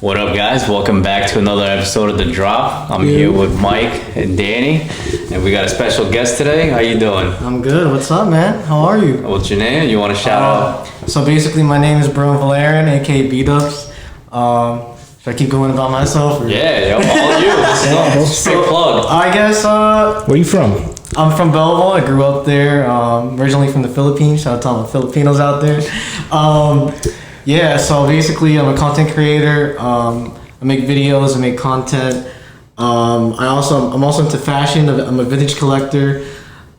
What up, guys? Welcome back to another episode of The Drop. I'm here with Mike and Danny, and we got a special guest today. How you doing? I'm good. What's up, man? How are you? What's your name? You want to shout out? So basically, my name is Berwin, aka B-Dubs. Should I keep going about myself? Or? Yeah, yo, all you. This is a big plug. I guess, Where you from? I'm from Belleville. I grew up there, originally from the Philippines. Shout out to all the Filipinos out there. Yeah, so basically, I'm a content creator. I make videos, I make content. I'm also into fashion. I'm a vintage collector.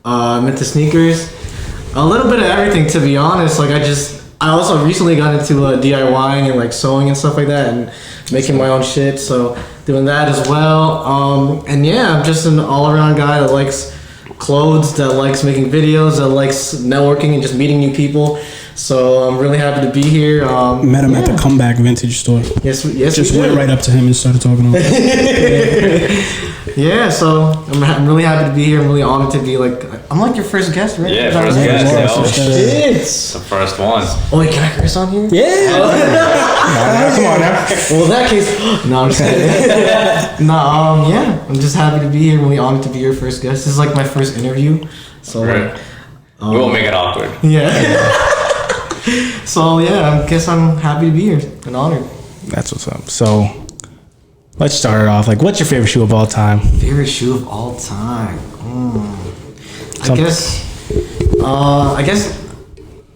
I'm into sneakers. A little bit of everything, to be honest. I also recently got into DIYing and like sewing and stuff like that, and making my own shit. So doing that as well. And yeah, I'm just an all-around guy that likes clothes, that likes making videos, that likes networking and just meeting new people. So I'm really happy to be here. Met him at the Comeback Vintage store. Yes, Just went right up to him and started talking to him. Yeah, so I'm really happy to be here. I'm really honored to be I'm like your first guest, right? Yeah, first guest, yo. Shit. The first one. Oh wait, can I curse on here? Yeah. Come on now. Well, in that case, no, I'm just kidding. Yeah, I'm just happy to be here. I'm really honored to be your first guest. This is like my first interview, so Right. We won't make it awkward. Yeah. So yeah, I guess I'm happy to be here and honored. That's what's up. So let's start it off. Like, what's your favorite shoe of all time? Favorite shoe of all time. I guess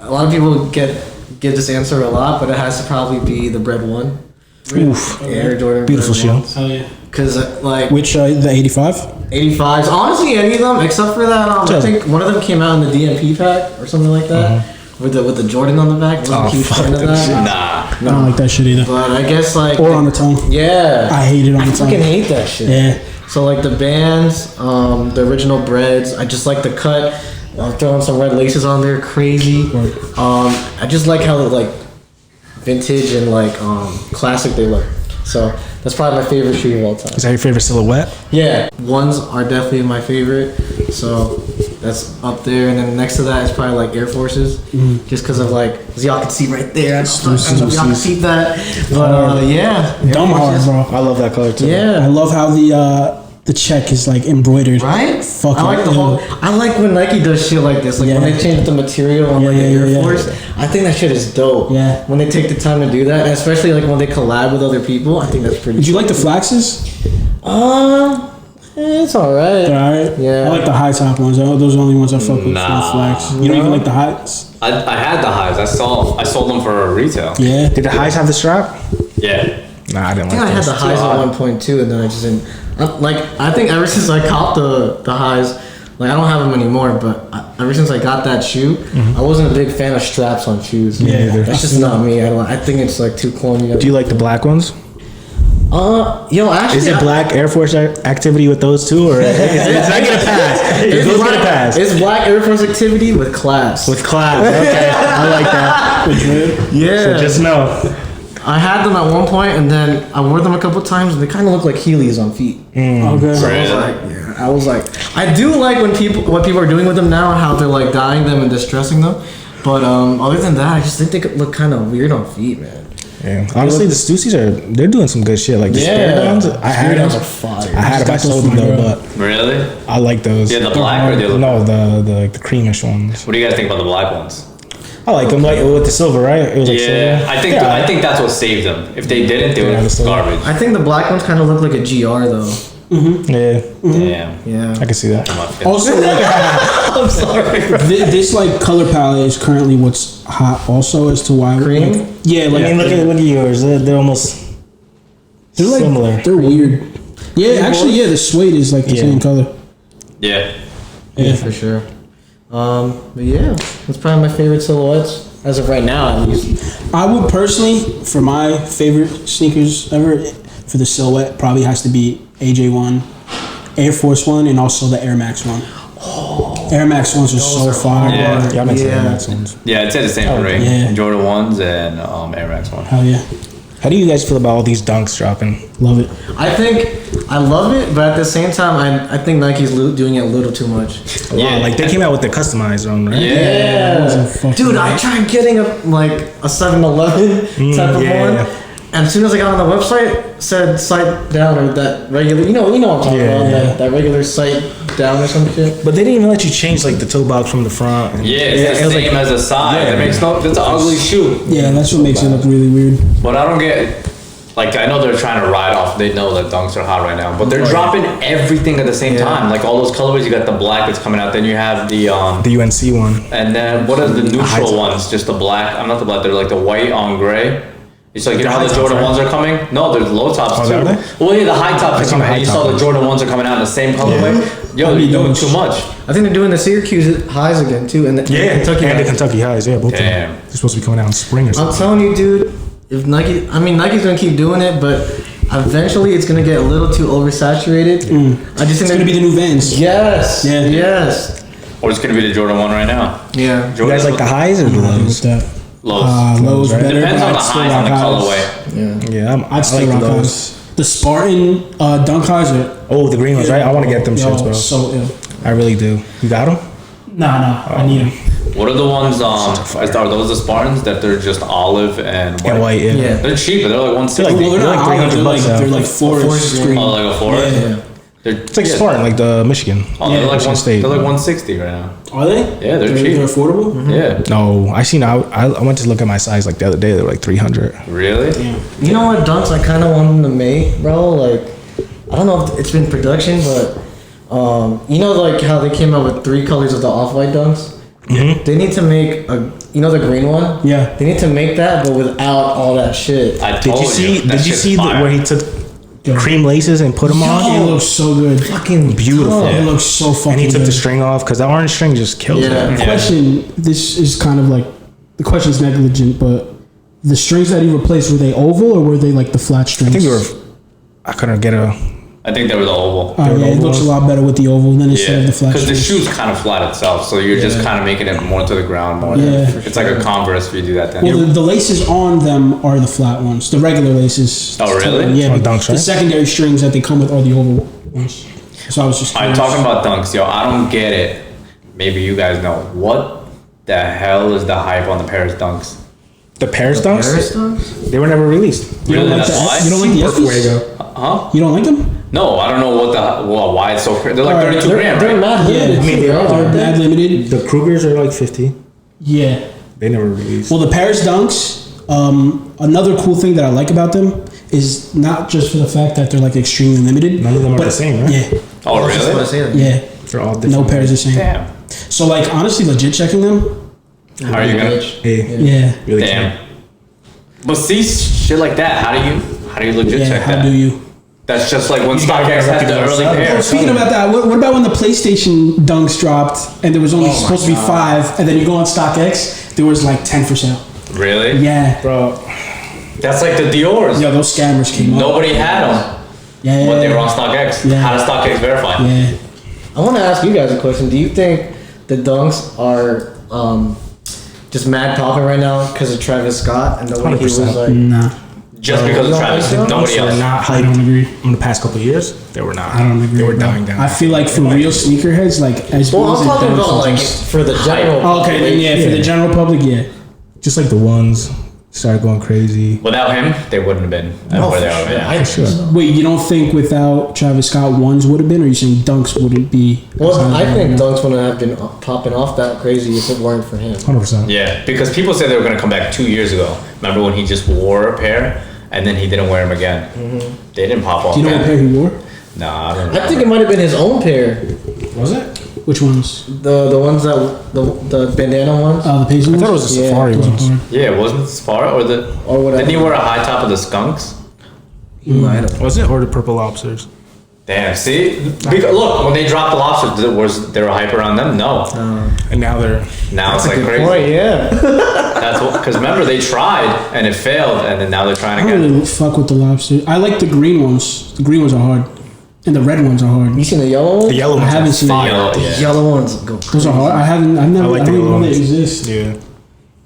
a lot of people give this answer a lot, but it has to probably be the Bread One. Oof. Air Jordan. Beautiful shoe. Oh yeah. Cause Which the 85? 85s. Honestly, any of them except for that. I think one of them came out in the DMP pack or something like that. With the Jordan on the back. I wasn't a huge fan of that. Nah. I don't like that shit either. But I guess Or on the tongue. Yeah. I hate it on the tongue. I fucking hate that shit. Yeah. So the bands, the original breads, I just like the cut. I'm throwing some red laces on there, crazy. I just like how vintage and classic they look. So that's probably my favorite shoe of all time. Is that your favorite silhouette? Yeah, ones are definitely my favorite. So that's up there, and then next to that is probably Air Forces, just because of as y'all can see right there. I don't know if y'all can see that, but yeah, Dumb hard, bro. I love that color too. Yeah, I love how the check is embroidered. Right? Fucking I like the whole. I like when Nike does shit like this. When they change the material on the Air Force. I think that shit is dope. Yeah. When they take the time to do that, and especially when they collab with other people, I think that's pretty. Did you like the flaxes? It's alright. They're alright. Yeah. I like the high top ones. Those are the only ones I fuck with for the flax. You don't even like the highs? I had the highs. I sold them for retail. Yeah. Did the highs have the strap? Yeah. Nah, I didn't I think I had the highs at one point too, and then I just didn't. I think ever since I copped the highs, I don't have them anymore. But ever since I got that shoe, I wasn't a big fan of straps on shoes. Yeah, that's just not me. I think it's too corny. Do you like the black ones? Actually, is it black Air Force activity with those two, or is that gonna pass? Is those gonna pass? It's black Air Force activity with class. With class, okay, I like that. Yeah. So just know. I had them at one point, and then I wore them a couple times, and they kind of look like Heelys on feet. Okay. So I was like, I do like what people are doing with them now, and how they're dyeing them and distressing them. But other than that, I just think they could look kind of weird on feet, man. Yeah. Honestly, the Stussies they're doing some good shit. The Spiridons, I had them. Are fire. I had them. I sold them though, but Really? I like those. Yeah, the black or the other? No, the creamish ones. What do you guys think about the black ones? I like them with the silver, right? It was Yeah, silver. I think that's what saved them. If they didn't, they would have garbage. I think the black ones kind of look like a GR though. Yeah. Damn. Yeah. I can see that. Also, I'm sorry. this color palette is currently what's hot. Also, as to why Cream? Yeah, I mean, look at yours. They're almost similar. They're weird. Yeah, actually, the suede is the same color. Yeah. Yeah, for sure. But yeah, that's probably my favorite silhouettes as of right now, at least. I would personally, for my favorite sneakers ever, for the silhouette, probably has to be AJ1, Air Force 1, and also the Air Max 1. Oh, Air Max 1s are so fire. Yeah. Y'all make some Air Max ones. Yeah, I'd say the same for me. Yeah. Jordan 1s and Air Max 1. Hell yeah. How do you guys feel about all these dunks dropping? Love it. I think I love it, but at the same time, I think Nike's doing it a little too much. Yeah. Wow, they came out with the customized one, right? Yeah. Dude, I tried getting a 7-Eleven type of one. And as soon as I got on the website, said site down or that regular, you know what I'm talking Yeah, about, yeah. that regular site down or some shit. But they didn't even let you change like the toe box from the front. And Yeah, it's the it was same as the side. It makes no. It's an ugly shoe. Yeah, that's what makes it look really weird. But I don't get. Like I know they're trying to ride off. They know that dunks are hot right now, but they're dropping everything at the same time. Like all those colorways, you got the black that's coming out. Then you have the the UNC one. and then what are the high neutral top. ones? Just the black. I'm not the black. They're like the white on gray. It's like you know how the high Jordan tops, ones are coming. No, there's low tops Oh, too. are they? Well, yeah, the high tops are seen coming. the And you high saw top the ones. Jordan ones are coming out in the same colorway. Yo, you're doing too much. I think they're doing the Syracuse highs again too, and the Kentucky and the highs. Kentucky highs. Yeah, both of Damn. them. They're supposed to be coming out in spring or I'm something. telling you, dude. If Nike's gonna keep doing it, but eventually it's gonna get a little too oversaturated. I just think It's gonna be the new Vans. yes, Yeah. yes, Or it's gonna be the Jordan one right now. yeah. You guys like the highs or the With lows? that. Lows. Lows right? better. Depends but on the I'd still highs and the rock colorway. Yeah. Yeah, I'd still I like rock those. highs. The Spartan dunk highs are Oh, the green ones, right? I want to get them shits, bro. so ill. I really do. You got them? Nah, I need them. What are the ones? Are those the Spartans that they're just olive and white? And white, yeah. Yeah. They're cheap, but they're like 160. They're Well, they're They're not like olive, 300 bucks now. they're like forest Forest green. Oh, like a forest. Yeah. They're, It's like Spartan, like the Michigan. Oh, they're Yeah, like Michigan one, State. they're like 160 right now. Are they? Yeah, they're cheap. They're affordable. Yeah. No, I went to look at my size like the other day. They were like 300. Really? You know what dunks I kind of want them to make, bro? Like, I don't know if it's been production, but you know, like how they came out with 3 colors of the off-white dunks. They need to make the green one. Yeah. They need to make that, but without all that shit. I Did told you see? that Did you shit's see fire. where he took cream laces and put them It on? looks so good. Fucking Beautiful. tough. It looks so fucking And he took good. the string off because that orange string just kills Yeah. it. Question, this is kind of like, the question's negligent, but the strings that he replaced, were they oval or were they like the flat strings? I think they were. I couldn't get a. I think they were the oval. Yeah, it oval looks a ones. lot better with the oval than instead Yeah, of the flat because the strings. shoe's kind of flat itself, so you're just kind of making it more to the ground more. Yeah. Than, it's like a Converse if you do that. Then. Well, the laces on them are the flat ones. The regular laces. Oh, really? Yeah. On but dunks, the right? secondary strings that they come with are the oval ones. So I was just I'm curious. talking about dunks, yo. I don't get it. Maybe you guys know. What the hell is the hype on the Paris dunks? The Paris dunks? Paris dunks? They were never released. You don't Really? like That's why? the, you don't like the Super Yeezys? Fuego. Huh? You don't like them? No, I don't know why it's so crazy. They're like Alright, 32 grand, They're right? mad Yeah, limited. I mean, too, they're aren't they? mad limited. The Krugers are like 50. Yeah. They never released. Well, the Paris dunks, another cool thing that I like about them is not just for the fact that they're like extremely limited. None of them are but- the same, right? Yeah. Oh, I was just about to really? say that. Yeah. They're all different. No pair is the same. Damn. So like honestly, legit checking them. How are you gonna? Hey, Yeah. really Damn. can't. But see shit like that. How do you legit Yeah. check How that? do you? That's just like when You gotta StockX get had the reputable early stuff. pair. Well, speaking about that, what about when the PlayStation dunks dropped and there was only supposed to be 5, and then you go on StockX, there was like 10 for sale. Really? Yeah. Bro, That's like the Dior's. Yo, those scammers came up. Nobody had them, Yeah. but they were on StockX. Yeah. How does StockX verify? Yeah. I want to ask you guys a question. Do you think the dunks are just mad popping right now because of Travis Scott and the way he was 100%. like? Nah. Just because You of don't Travis, think so? nobody they were else. not I hyped don't agree. in the past couple of years. They were not. I don't agree. They were bro. dying down. I feel like for real sneakerheads, like as Well, big I'm as talking it about does, like just- for the general. Oh, okay, then yeah, for the general public, yeah. Just like the ones started going crazy. Without him, they wouldn't have been No, where they for are sure. right now. I think so. Wait, you don't think without Travis Scott ones would have been, or are you saying dunks wouldn't be? Well, I think dunks wouldn't have been popping off that crazy if it weren't for him. 100%. Yeah, because people said they were going to come back 2 years ago. Remember when he just wore a pair and then he didn't wear them again? They didn't pop off. Do you know what pair he wore? Nah, I don't I think it might have been his own pair. Was it? Which ones? The ones that the bandana ones The Paisley I ones? thought it was the Yeah, Safari Those are ones. hard. Yeah, wasn't it Sparta or the? or whatever. Didn't he wear a high top of the Skunks? He might have. Was it? Or the Purple Lobsters? Damn, see? Because, look, when they dropped the lobsters, was there a hype around them? No. And now they're. Now it's like Good crazy. point, yeah. That's what, because remember they tried and it failed, and then now they're I trying don't again. really fuck with the lobster. I like the green ones. The green ones are hard, and the red ones are hard. You seen the yellow The ones? yellow I ones. haven't are seen the fire. Yellow, The yeah. yellow ones go. Those are hard. I've never. I like I the didn't yellow know they ones. exist. Yeah. But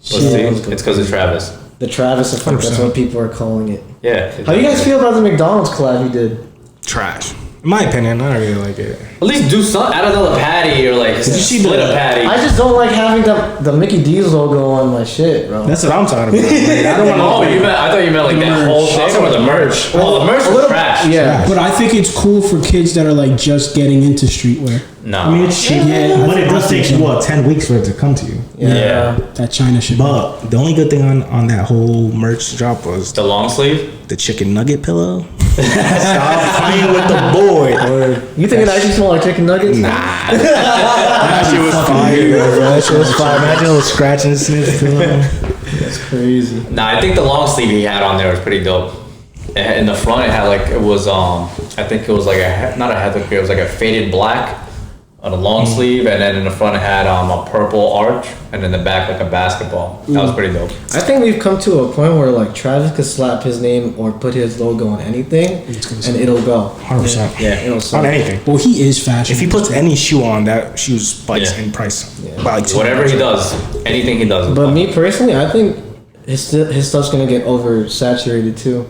see, it's because of Travis. The Travis effect. That's 100%. what people are calling it. Yeah. How do you guys feel about the McDonald's collab he did? Trash. In my opinion, I don't really like it. At least do something. Add another patty or like split a patty. I just don't like having the Mickey D's logo on my shit, bro. That's what I'm talking about. Like, I don't want Oh, I thought you meant like that whole thing or the merch. Well, the merch was trash. Yeah. But I think it's cool for kids that are like just getting into streetwear. No. I mean, it's cheap. Yeah, But it does take you, 10 weeks for it to come to you. Yeah. That China shit. But the only good thing on that whole merch drop was The long sleeve. the chicken nugget pillow. Stop playing with the boy. You think it actually smell like chicken nuggets? Nah. That shit was fire, bro. That shit was fire. Imagine a little scratch and sniff pillow. That's crazy. Nah, I think the long sleeve he had on there was pretty dope. In the front, it had like it was I think it was like not a heather gray, it was like a faded black on a long sleeve, and then in the front it had a purple arch, and in the back like a basketball. That was pretty dope. I think we've come to a point where like Travis could slap his name or put his logo on anything, and it'll go. 100%. Yeah, it'll sell. On anything. Well, he is fashion. If he puts any shoe on, that shoe spikes Yeah. in price. By like Whatever he does, anything he does. But me personally, I think his stuff's gonna get oversaturated too,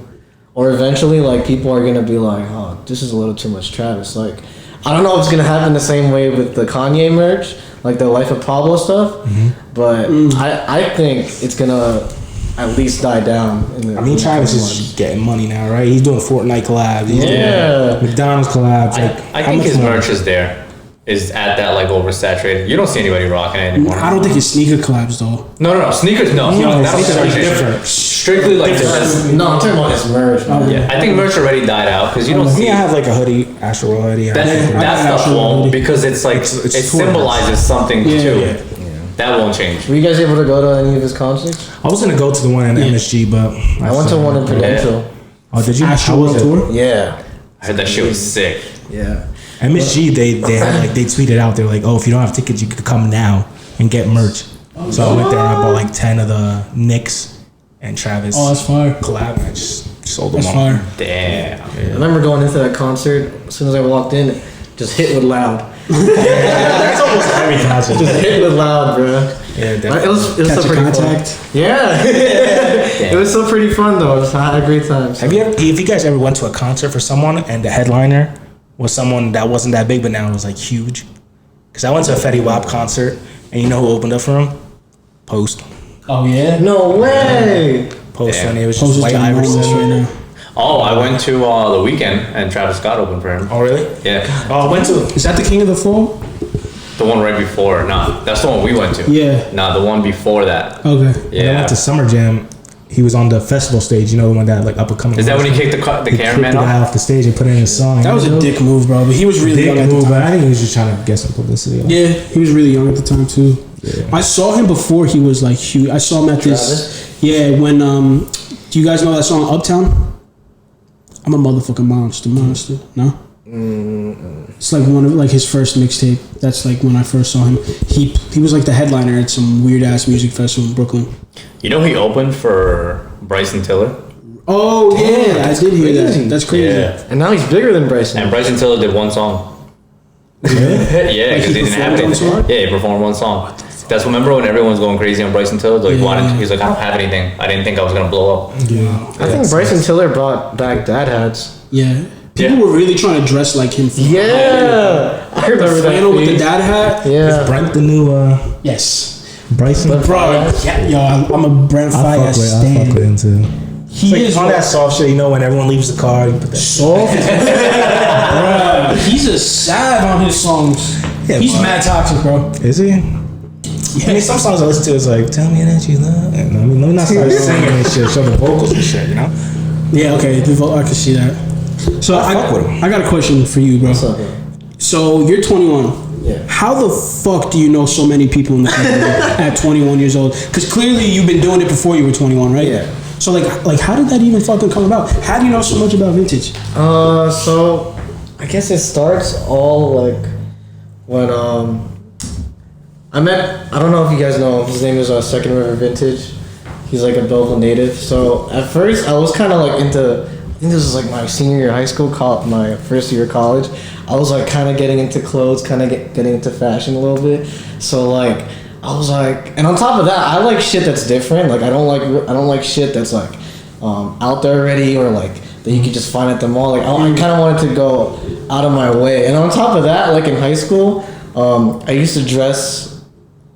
or eventually like people are gonna be like, oh, this is a little too much Travis. Like, I don't know if it's gonna happen the same way with the Kanye merch, like the Life of Pablo stuff, but I think it's gonna at least die down. I mean, Travis is getting money now, right? He's doing Fortnite collabs. He's Yeah. doing McDonald's collabs. Like, I how think much his more? merch is there. Is at that like oversaturated. You don't see anybody rocking it anymore. I don't think it's sneaker collabs though. No. Sneakers, no. That was sneakers are different. different. Strictly like this. No, I'm talking about his merch. Man. Yeah, I think merch already died out because you don't I see. mean, I have like a hoodie, Astro hoodie. That stuff actual won't hoodie. because it's like It's it tour symbolizes something Yeah. too. Yeah. That won't change. Were you guys able to go to any of his concerts? I was gonna go to the one in MSG, but I went to one in Prudential. Oh, did you? Astro How was World it? Tour. Yeah. I heard that shit was sick. Yeah. MSG, they had like they tweeted out, they're like, oh, if you don't have tickets, you could come now and get merch. So I went there and I bought like 10 of the Knicks and Travis Oh, that's fire. collab, and I just sold them That's all. fire. Damn. I remember going into that concert. As soon as I walked in, just hit with loud. That's almost every concert. Just hit with loud, bro. Yeah, It definitely. was Catch so a pretty contact. fun. Yeah. It was so pretty fun though. I had a great time. So. If you guys ever went to a concert for someone and the headliner was someone that wasn't that big but now it was like huge? Because I went to a Fetty Wap concert and you know who opened up for him? Post. Oh yeah. No way. Post, Damn. and it was Post just is White getting moments right Iverson. now. Oh, I went to the weekend and Travis Scott opened for him. Oh, really? Yeah, Oh, I went to. Is that the King of the Fall? the one right before. Nah, that's the one we went to. Yeah. Nah, the one before that. Okay. When I Yeah. went to Summer Jam. He was on the festival stage, you know, the one that like up and coming. Is that when he kicked the He cameraman kicked the guy off? off the stage and put in his song? That was a dick move, bro. But he was really young Dick at the move, time. but I think he was just trying to get some publicity. Yeah, he was really young at the time too. I saw him before he was like huge. I saw him at this. Yeah, when do you guys know that song Uptown? I'm a motherfucking monster, No. It's like one of like his first mixtape. That's like when I first saw him. He was like the headliner at some weird ass music festival in Brooklyn. You know he opened for Bryson Tiller? Oh yeah, I did hear crazy. that. That's crazy. Yeah. And now he's bigger than Bryson. And Bryson Tiller did one song. Yeah, because he he didn't have performed one anything. song? Yeah, he performed one song. That's remember when everyone's going crazy on Bryson Tiller? Like, he's like, I don't have anything. I didn't think I was gonna blow up. Yeah. I think Bryson Tiller brought back dad hats. Yeah. People Yeah. were really trying to dress like him. Yeah. I remember The that. flannel with the phase. dad hat. Yeah. Brent the new Yes. Bryson? Bro, yeah, yo, I'm a Brent I Fire fuck stan. with him too. He Like is on that soft shit, you know, when everyone leaves the car, you put that. soft. Bruh, he's a sad on his songs. Yeah, He's but- mad toxic, bro. Is he? I mean, some songs I listen to is like, "Tell me that you love." And, I mean, let me not start singing and shit, show the vocals and shit, you know. Yeah, okay, I can see that. So fuck with him. I got a question for you, bro. What's up, bro? So you're 21. Yeah. How the fuck do you know so many people in the community at 21 years old? Because clearly you've been doing it before you were 21, right? Yeah. So like, how did that even fucking come about? How do you know so much about vintage? So I guess it starts all like when I don't know if you guys know, his name is Second River Vintage. He's like a Belleville native. So at first I was kind of like into, I think this was like my senior year of high school, my first year of college. I was like kind of getting into clothes, kind of getting into fashion a little bit. So like I was like, and on top of that, I like shit that's different. Like I don't like shit that's like out there already or like that you could just find at the mall. Like I kind of wanted to go out of my way. And on top of that, like in high school, I used to dress,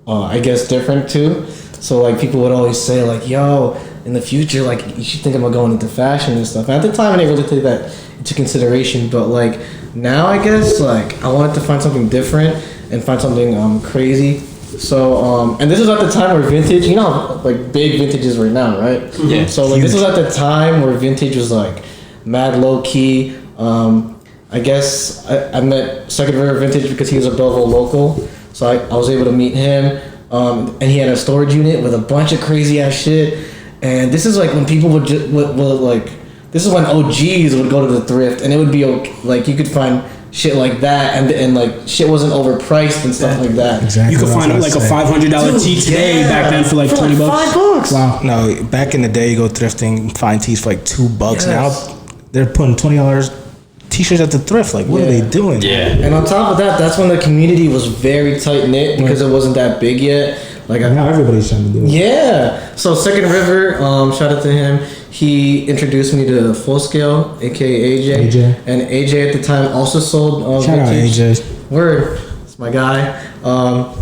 I guess, different too. So like people would always say like, "Yo, in the future, like you should think about going into fashion and stuff." And at the time, I didn't really take that into consideration. But like now, I guess like I wanted to find something different and find something crazy. So and this was at the time where vintage, you know, like big vintages right now, right? Yeah. So like this was at the time where vintage was like mad low key. I guess I met Second River Vintage because he was a Belleville local, so I was able to meet him. And he had a storage unit with a bunch of crazy ass shit. And this is like when people would like, this is when OGs would go to the thrift, and it would be like you could find shit like that, and like shit wasn't overpriced and stuff like that. Exactly. You could find like a $500 tee today back then for like $20. $5. Wow. No, back in the day, you go thrifting, find tees for like $2. Yes. Now they're putting $20 t-shirts at the thrift. Like, what are they doing? Yeah. And on top of that, that's when the community was very tight knit because it wasn't that big yet. Like Now everybody's trying to do it. yeah. So Second River, shout out to him. He introduced me to Full Scale, aka AJ. AJ. And AJ at the time also sold Shout out vintage. AJ. Word, it's my guy.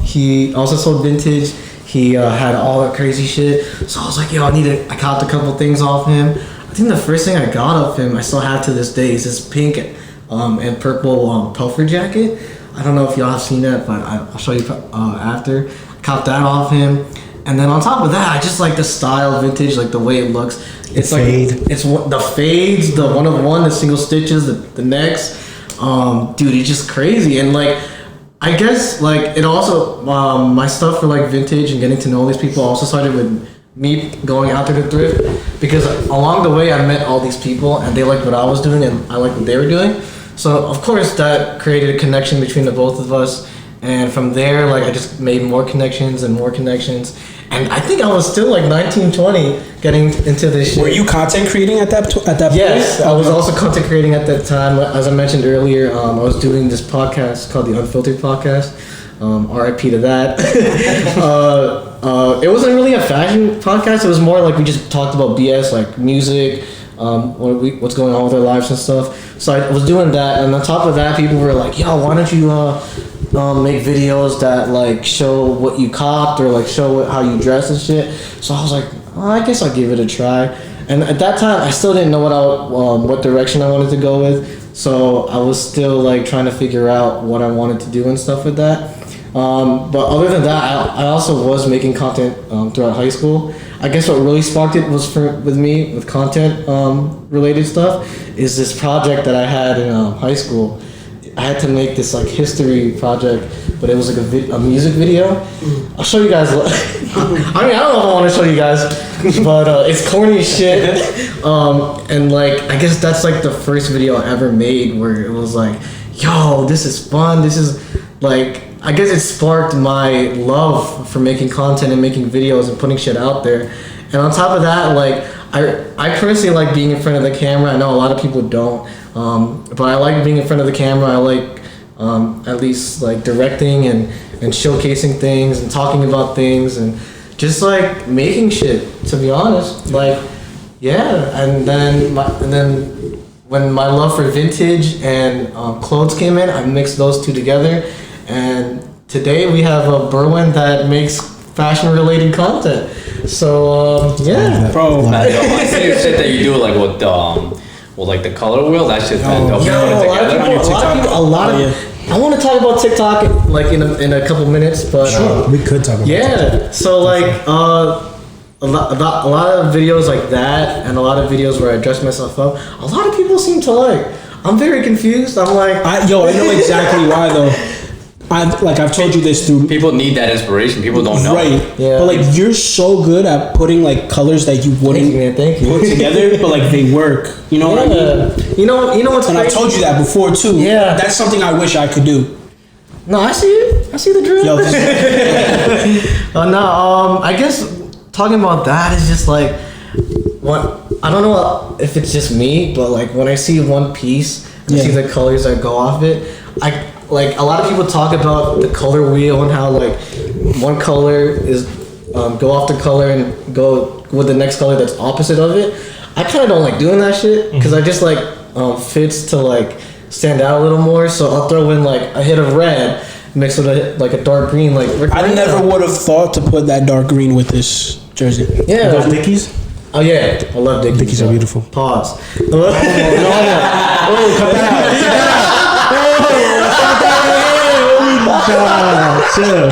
He also sold vintage. He had all that crazy shit. So I was like, yo, I copped a couple things off him. I think the first thing I got off him, I still have to this day, is this pink and purple puffer jacket. I don't know if y'all have seen that, but I'll show you after. Copped that off him. And then on top of that, I just like the style vintage, like the way it looks. It's like fade. it's the fades, the one of one, the single stitches, the necks. Dude, it's just crazy. And like, I guess like it also my stuff for like vintage and getting to know these people also started with me going out to the thrift, because along the way I met all these people and they liked what I was doing and I liked what they were doing. So of course that created a connection between the both of us. And from there, like I just made more connections and more connections. And I think I was still like 19, 20 getting into this shit. Were you content creating at that Yes, point? I was also content creating at that time. As I mentioned earlier, I was doing this podcast called the Unfiltered Podcast. RIP to that. It wasn't really a fashion podcast. It was more like we just talked about BS, like music, what's going on with our lives and stuff. So I was doing that, and on top of that, people were like, "Yo, why don't you make videos that like show what you copped or like show how you dress and shit?" So I was like, oh, I guess I'll give it a try. And at that time, I still didn't know what direction I wanted to go with. So I was still like trying to figure out what I wanted to do and stuff with that. But other than that, I also was making content throughout high school. I guess what really sparked it was with me with content related stuff is this project that I had in high school. I had to make this like history project, but it was like a music video. I'll show you guys. I mean, I don't know if I want to show you guys, but it's corny as shit. And like, I guess that's like the first video I ever made where it was like, yo, this is fun. This is like, I guess it sparked my love for making content and making videos and putting shit out there. And on top of that, like, I personally like being in front of the camera. I know a lot of people don't. But I like being in front of the camera. I like at least like directing and showcasing things and talking about things and just like making shit, to be honest. Like, yeah. And then when my love for vintage and clothes came in, I mixed those two together. And today we have a Berwin that makes fashion related content. So yeah, Bro. I see your shit that you do like with like the color wheel. That shit's been yo, a lot of I want to talk about TikTok like in a couple minutes, but We could talk about yeah. So like a lot of videos like that and a lot of videos where I dress myself up, a lot of people seem to like. I'm very confused. I'm like, I know exactly why though. I've told you this through. People need that inspiration. People don't know. Right. Yeah. But like you're so good at putting like colors that you wouldn't Thank you. put together, but like they work. You know what I mean? You know what's And I crazy? told you that before too. Yeah. That's something I wish I could do. No, I see it. I see the drill. Yo, this- I guess talking about that is just like what I don't know if it's just me, but like when I see one piece, I see the colors that go off it. Like a lot of people talk about the color wheel and how like one color is go off the color and go with the next color that's opposite of it. I kind of don't like doing that shit because I just like fits to like stand out a little more. So I'll throw in like a hit of red mixed with a dark green. Like I never would have thought to put that dark green with this jersey. Yeah. Those Dickies? Oh yeah, I love Dickies. Dickies are beautiful. Pause. Oh, cut that out. Chill.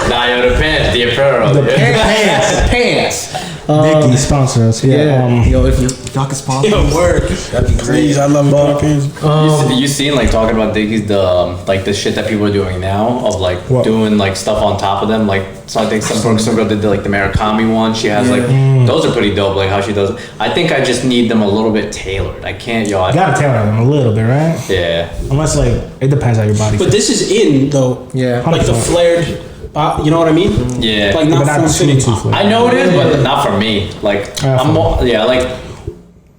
Nah, yo, the pants, the apparel. The pants. Dickies sponsor us. Yeah. Yo, if y'all can sponsor. Yo, word. That'd be great. Please, I love dark pants. You seen like talking about Dickies, the shit that people are doing now of like What? doing like stuff on top of them, like so I think some girl did like the Murakami one. She has like those are pretty dope, like how she does it. I think I just need them a little bit tailored. I can't, yo. You gotta tailor them a little bit, right? Yeah. Unless like it depends how your body. But feels. this is in though. Yeah. Like the flared, you know what I mean? Yeah. Like but not not form too fitting. flared. I know it is, but not for me. Like I'm like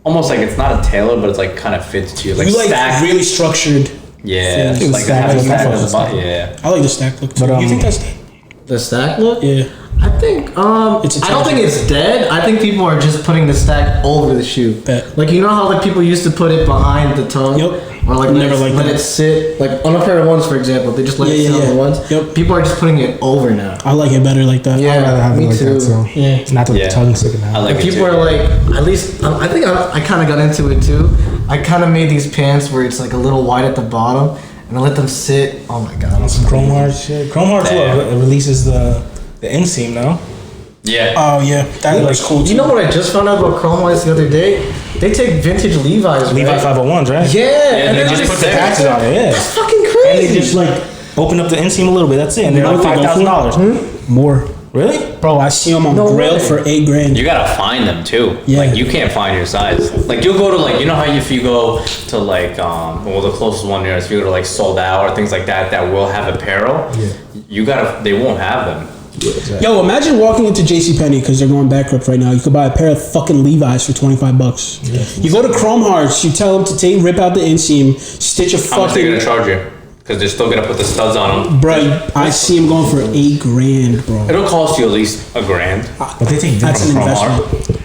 almost like it's not a tailor, but it's like kind of fits to you. Like You like stacked. really structured. Yeah. things. Like Stacked, it has a stacked, stack at the stacked. bottom. Yeah. I like the stack look too. But, you think that's The stack look? yeah? I think It's I don't think it's dead. I think people are just putting the stack over the shoe. Bet. Like you know how like people used to put it behind the tongue? Yep. Or like Never let liked it that. sit like on a pair of ones for example, they just let it sit on the ones. Yep. People are just putting it over now. I like it better like that. Yeah. I'd rather have me it like too. that too. Yeah. Not the Yeah. tongue sticking out. I like Like it people too. are like, at least I think I kind of got into it too. I kind of made these pants where it's like a little wide at the bottom, and I let them sit. Oh my god! Some Chrome Heart shit. Chrome Heart Damn. what, it releases the inseam now. Yeah. Oh yeah, that looks cool too. You know what I just found out about Chrome Whites the other day? They take vintage Levi's. Levi right? 501s, right? Yeah, and they then just put the taxes on it. Yeah. That's fucking And crazy. they just like open up the inseam a little bit. That's it. And they're You know like what they go $5,000. more, Really? bro. I see them on No Grail way. for $8,000. You gotta find them too. Yeah. Like you can't find your size. Like you'll go to like, you know how if you go to like well the closest one near us, if you go to like Sold Out or things like that will have apparel. Yeah. You gotta, they won't have them. Yo, imagine walking into JCPenney because they're going bankrupt right now. You could buy a pair of fucking Levi's for $25. You go to Chrome Hearts, you tell them to rip out the inseam, stitch a How much they fucking. gonna charge you? Because they're still gonna put the studs on them. Bro, I see them going for $8,000, bro. It'll cost you at least $1,000. But they take That's an vintage. investment.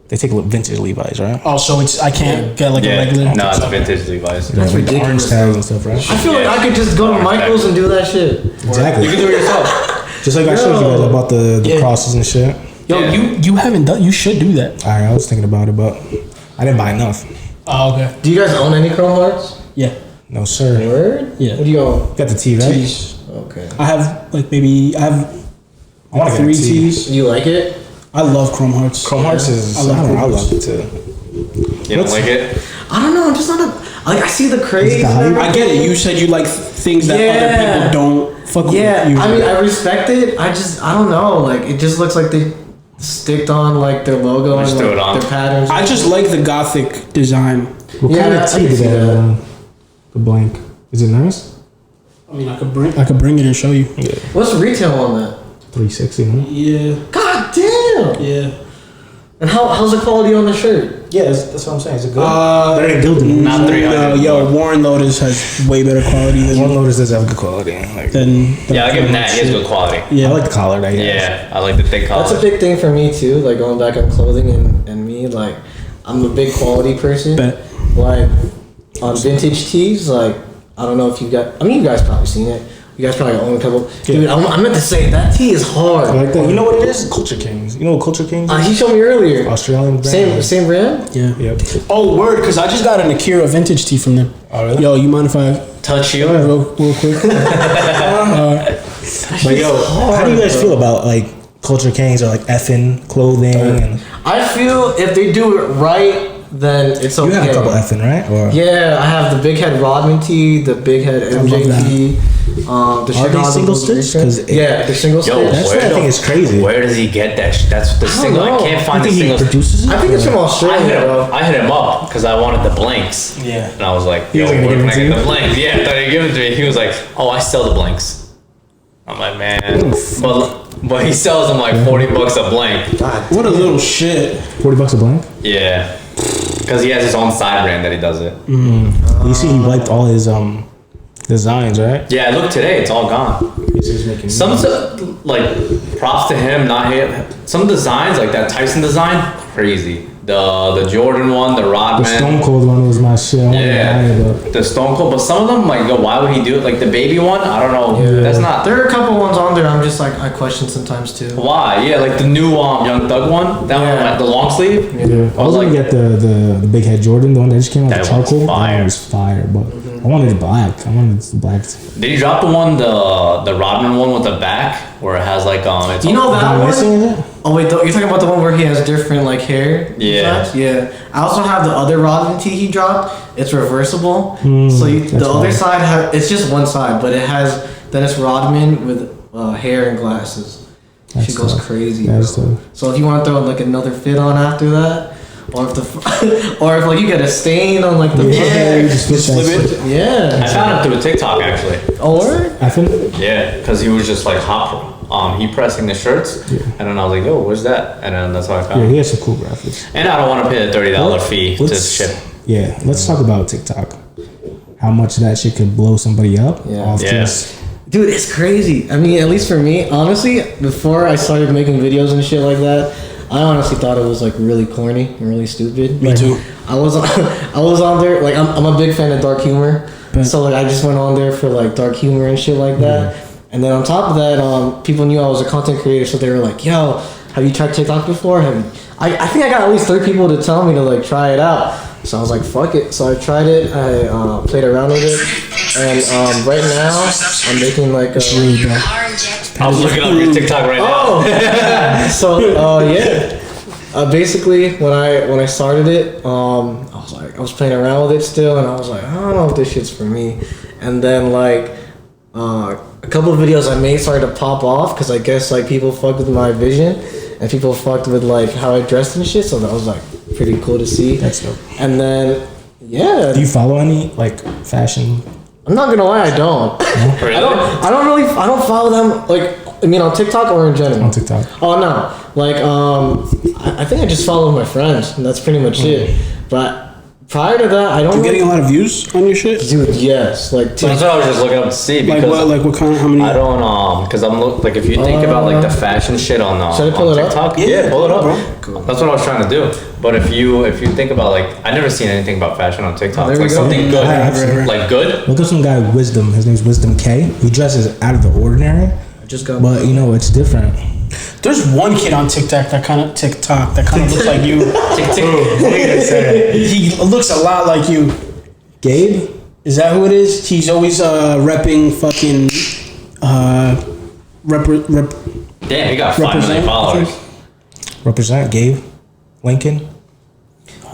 They take vintage Levi's, right? Oh, so I can't get like a Yeah. regular. No, it's vintage Levi's. That's ridiculous. The orange tags and stuff, right? I feel like I could just go to Michael's and do that shit. Exactly. You can do it yourself. Just like I showed you guys about the Yeah. crosses and shit. Yo, Yeah. you haven't done. You should do that. I was thinking about it, but I didn't buy enough. Oh, okay. Do you guys own any Chrome Hearts? Yeah. No, sir. Word? Yeah. What do you own? Got the T, right? Tees. Okay. I have like maybe I have I want to get 3 a T. tees. Do you like it? I love Chrome Hearts. Chrome Hearts is. I love I Chrome love Hearts. it too. You don't like it? I don't know. I'm just not a like. I see the craze. the and hype? everything. I get it. You said you like things that Yeah. other people don't fuck Yeah, with. I mean, I respect it. I don't know. Like, it just looks like they sticked on like their logo Just and threw like, it on. their patterns. I just like the gothic design. What Yeah, kind I of can T did see that? that. The blank. Is it nice? I mean, I could bring it and show you. Yeah. What's the retail on that? 360, huh? Yeah, God damn! yeah. And how's the quality on the shirt? Yeah, that's what I'm saying. Is it good? Better than Gildan. Not 300. Yo, Warren Lotus has way better quality One Lotus does have good quality. Like, than Yeah, I'll give him that. He has good quality. Yeah, I like the collar that he has. Yeah, I like the thick collar. That's a big thing for me too. Like going back on clothing and me, like I'm a big quality person. Bet. Like on vintage tees, like I don't know if you got. I mean, you guys probably seen it. You guys probably own a couple. Dude, I meant to say that tee is hard. I like that. You know what it is? Culture Kings. You know what Culture Kings is? He showed me earlier. Australian brand. Same brand. Yeah. Yep. Oh, word, because I just got an Akira vintage tee from them. Oh, really? Yo, you mind if I Touch you. real quick? But yo, how do you guys feel about like Culture Kings or like effing clothing? And I feel if they do it right, then it's okay. you have a couple effing, right? Or Yeah, I have the big head Rodman tee, the big head MJ love that. tee. The Are they Chicago single Bulls stitch? retread. 'Cause it- Yeah, they're single Yo, stitch. that's what I think is crazy. Where does he get that? That's the single. I know. can't find I the think he single. produces it. I think it's from I Australia, bro. hit him up because I wanted the blanks. Yeah. And I was like, He yo, was where gonna can give I it to get you? the blanks? Yeah, I thought he'd give it to me. He was like, oh, I sell the blanks. I'm like, man. But he sells them like $40 a blank. What a little shit. $40 a blank. Designs, right? Yeah, look today, it's all gone. He's just making Some like props to him, not him. Some designs like that Tyson design, crazy. The Jordan one, the Rodman. The Stone Cold one was my shit. I wanted to buy it, but The Stone Cold, but some of them like, yo, why would he do it? Like the baby one, I don't know. Yeah. That's not. There are a couple ones on there. I'm just like I question sometimes too. Why? Yeah, like the new Young Thug one. That one, like the long sleeve. yeah. I was gonna get the big head Jordan, the one that just came out, That the charcoal. one's fire. That was fire, but I wanted it black. I wanted it black. Did he drop the one, the Rodman one with the back, where it has like it's You know that Missing, one? is it? Oh wait, you're talking about the one where he has different like hair. Yeah. designs? Yeah. I also have the other Rodman tee he dropped. It's reversible. So the that's other fine. side it's just one side, but it has Dennis Rodman with hair and glasses. She That's goes tough. crazy. That's bro. tough. So if you want to throw like another fit on after that, or if or if like you get a stain on like the you just Slip it. I yeah. found him through TikTok actually. Oh, word? I think Yeah, because he was just like he pressing the shirts, and then I was like, yo, where's that? And then that's how I found yeah, him. he has some cool graphics. And I don't want to pay the $30 fee to Let's- ship. Yeah, let's talk about TikTok. How much that shit could blow somebody up. Yeah. Off Yeah. just Dude, it's crazy. I mean, at least for me, honestly, before I started making videos and shit like that, I honestly thought it was like really corny and really stupid. Me Like, too. I was on there. Like I'm a big fan of dark humor, so like I just went on there for like dark humor and shit like that. And then on top of that, people knew I was a content creator, so they were like, "Yo, have you tried TikTok before?" I think I got at least 3 people to tell me to like try it out. So I was like, "Fuck it." So I tried it. I played around with it, and right now I'm making like I was looking up your TikTok right now. Oh, so yeah. Basically, when I started it, I was playing around with it still, and I was like, I don't know if this shit's for me. And then like a couple of videos I made started to pop off because I guess like people fucked with my vision, and people fucked with like how I dressed and shit. So that was like pretty cool to see. that's dope. And then yeah, Do you follow any like fashion? I'm not gonna lie, I don't. Really? I don't follow them like. I mean, on TikTok or in general? On TikTok. Oh no, like I think I just follow my friends, and that's pretty much it. But prior to that, I don't. You getting a lot of views on your shit? Dude, yes, like That's what I was just looking up to see Like because what? Like what kind? How many? I don't because I'm like if you think about like the fashion shit on Should I pull on it up? TikTok, Yeah, pull it up. bro. That's what I was trying to do. But if you think about like I never seen anything about fashion on TikTok. There we Like go. something good, Right. like good. Look at some guy Wisdom. His name's Wisdom K. He dresses out of the ordinary, I just got. but you know it's different. There's one kid on TikTok that kind of looks like you. Tick tick. He looks a lot like you. Gabe. Is that who it is? He's always repping fucking rep. Damn, he got 5 million Represent, I followers. Represent Gabe. Lincoln.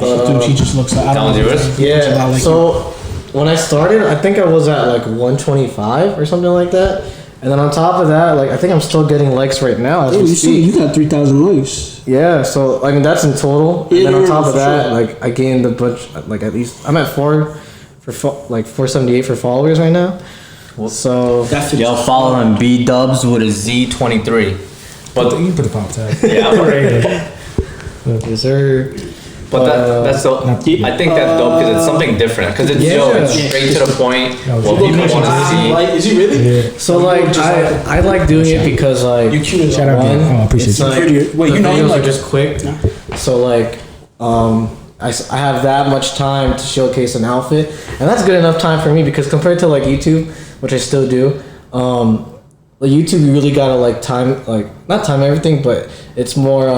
Dude, he just looks like. I That don't was know. yours? He looks a lot Yeah. like So when I started, I think I was at like 125 or something like that. And then on top of that, like I think I'm still getting likes right now as you. we You see, speak. you got 3,000 likes. Yeah, so I mean that's in total. And Yeah, then on yeah, top of for that, sure. like I gained a bunch. Like at least I'm at 478 for followers right now. So That's Yo, follow him B Dubs with a Z23. But You can put the pop tag. yeah, I'm already. is there? But that's the. I think that's dope because it's something different. Because it's it's Yeah. straight to the point. No, What you people want to see. Is he really? Yeah. So like I like doing it because like You cute as Shout out, one, Gabe. Oh, I appreciate it's you. like, Prettier. Wait, the you know him, videos like- are just quick. So like I have that much time to showcase an outfit, and that's good enough time for me because compared to like YouTube, which I still do, like YouTube you really gotta like not time everything, but it's more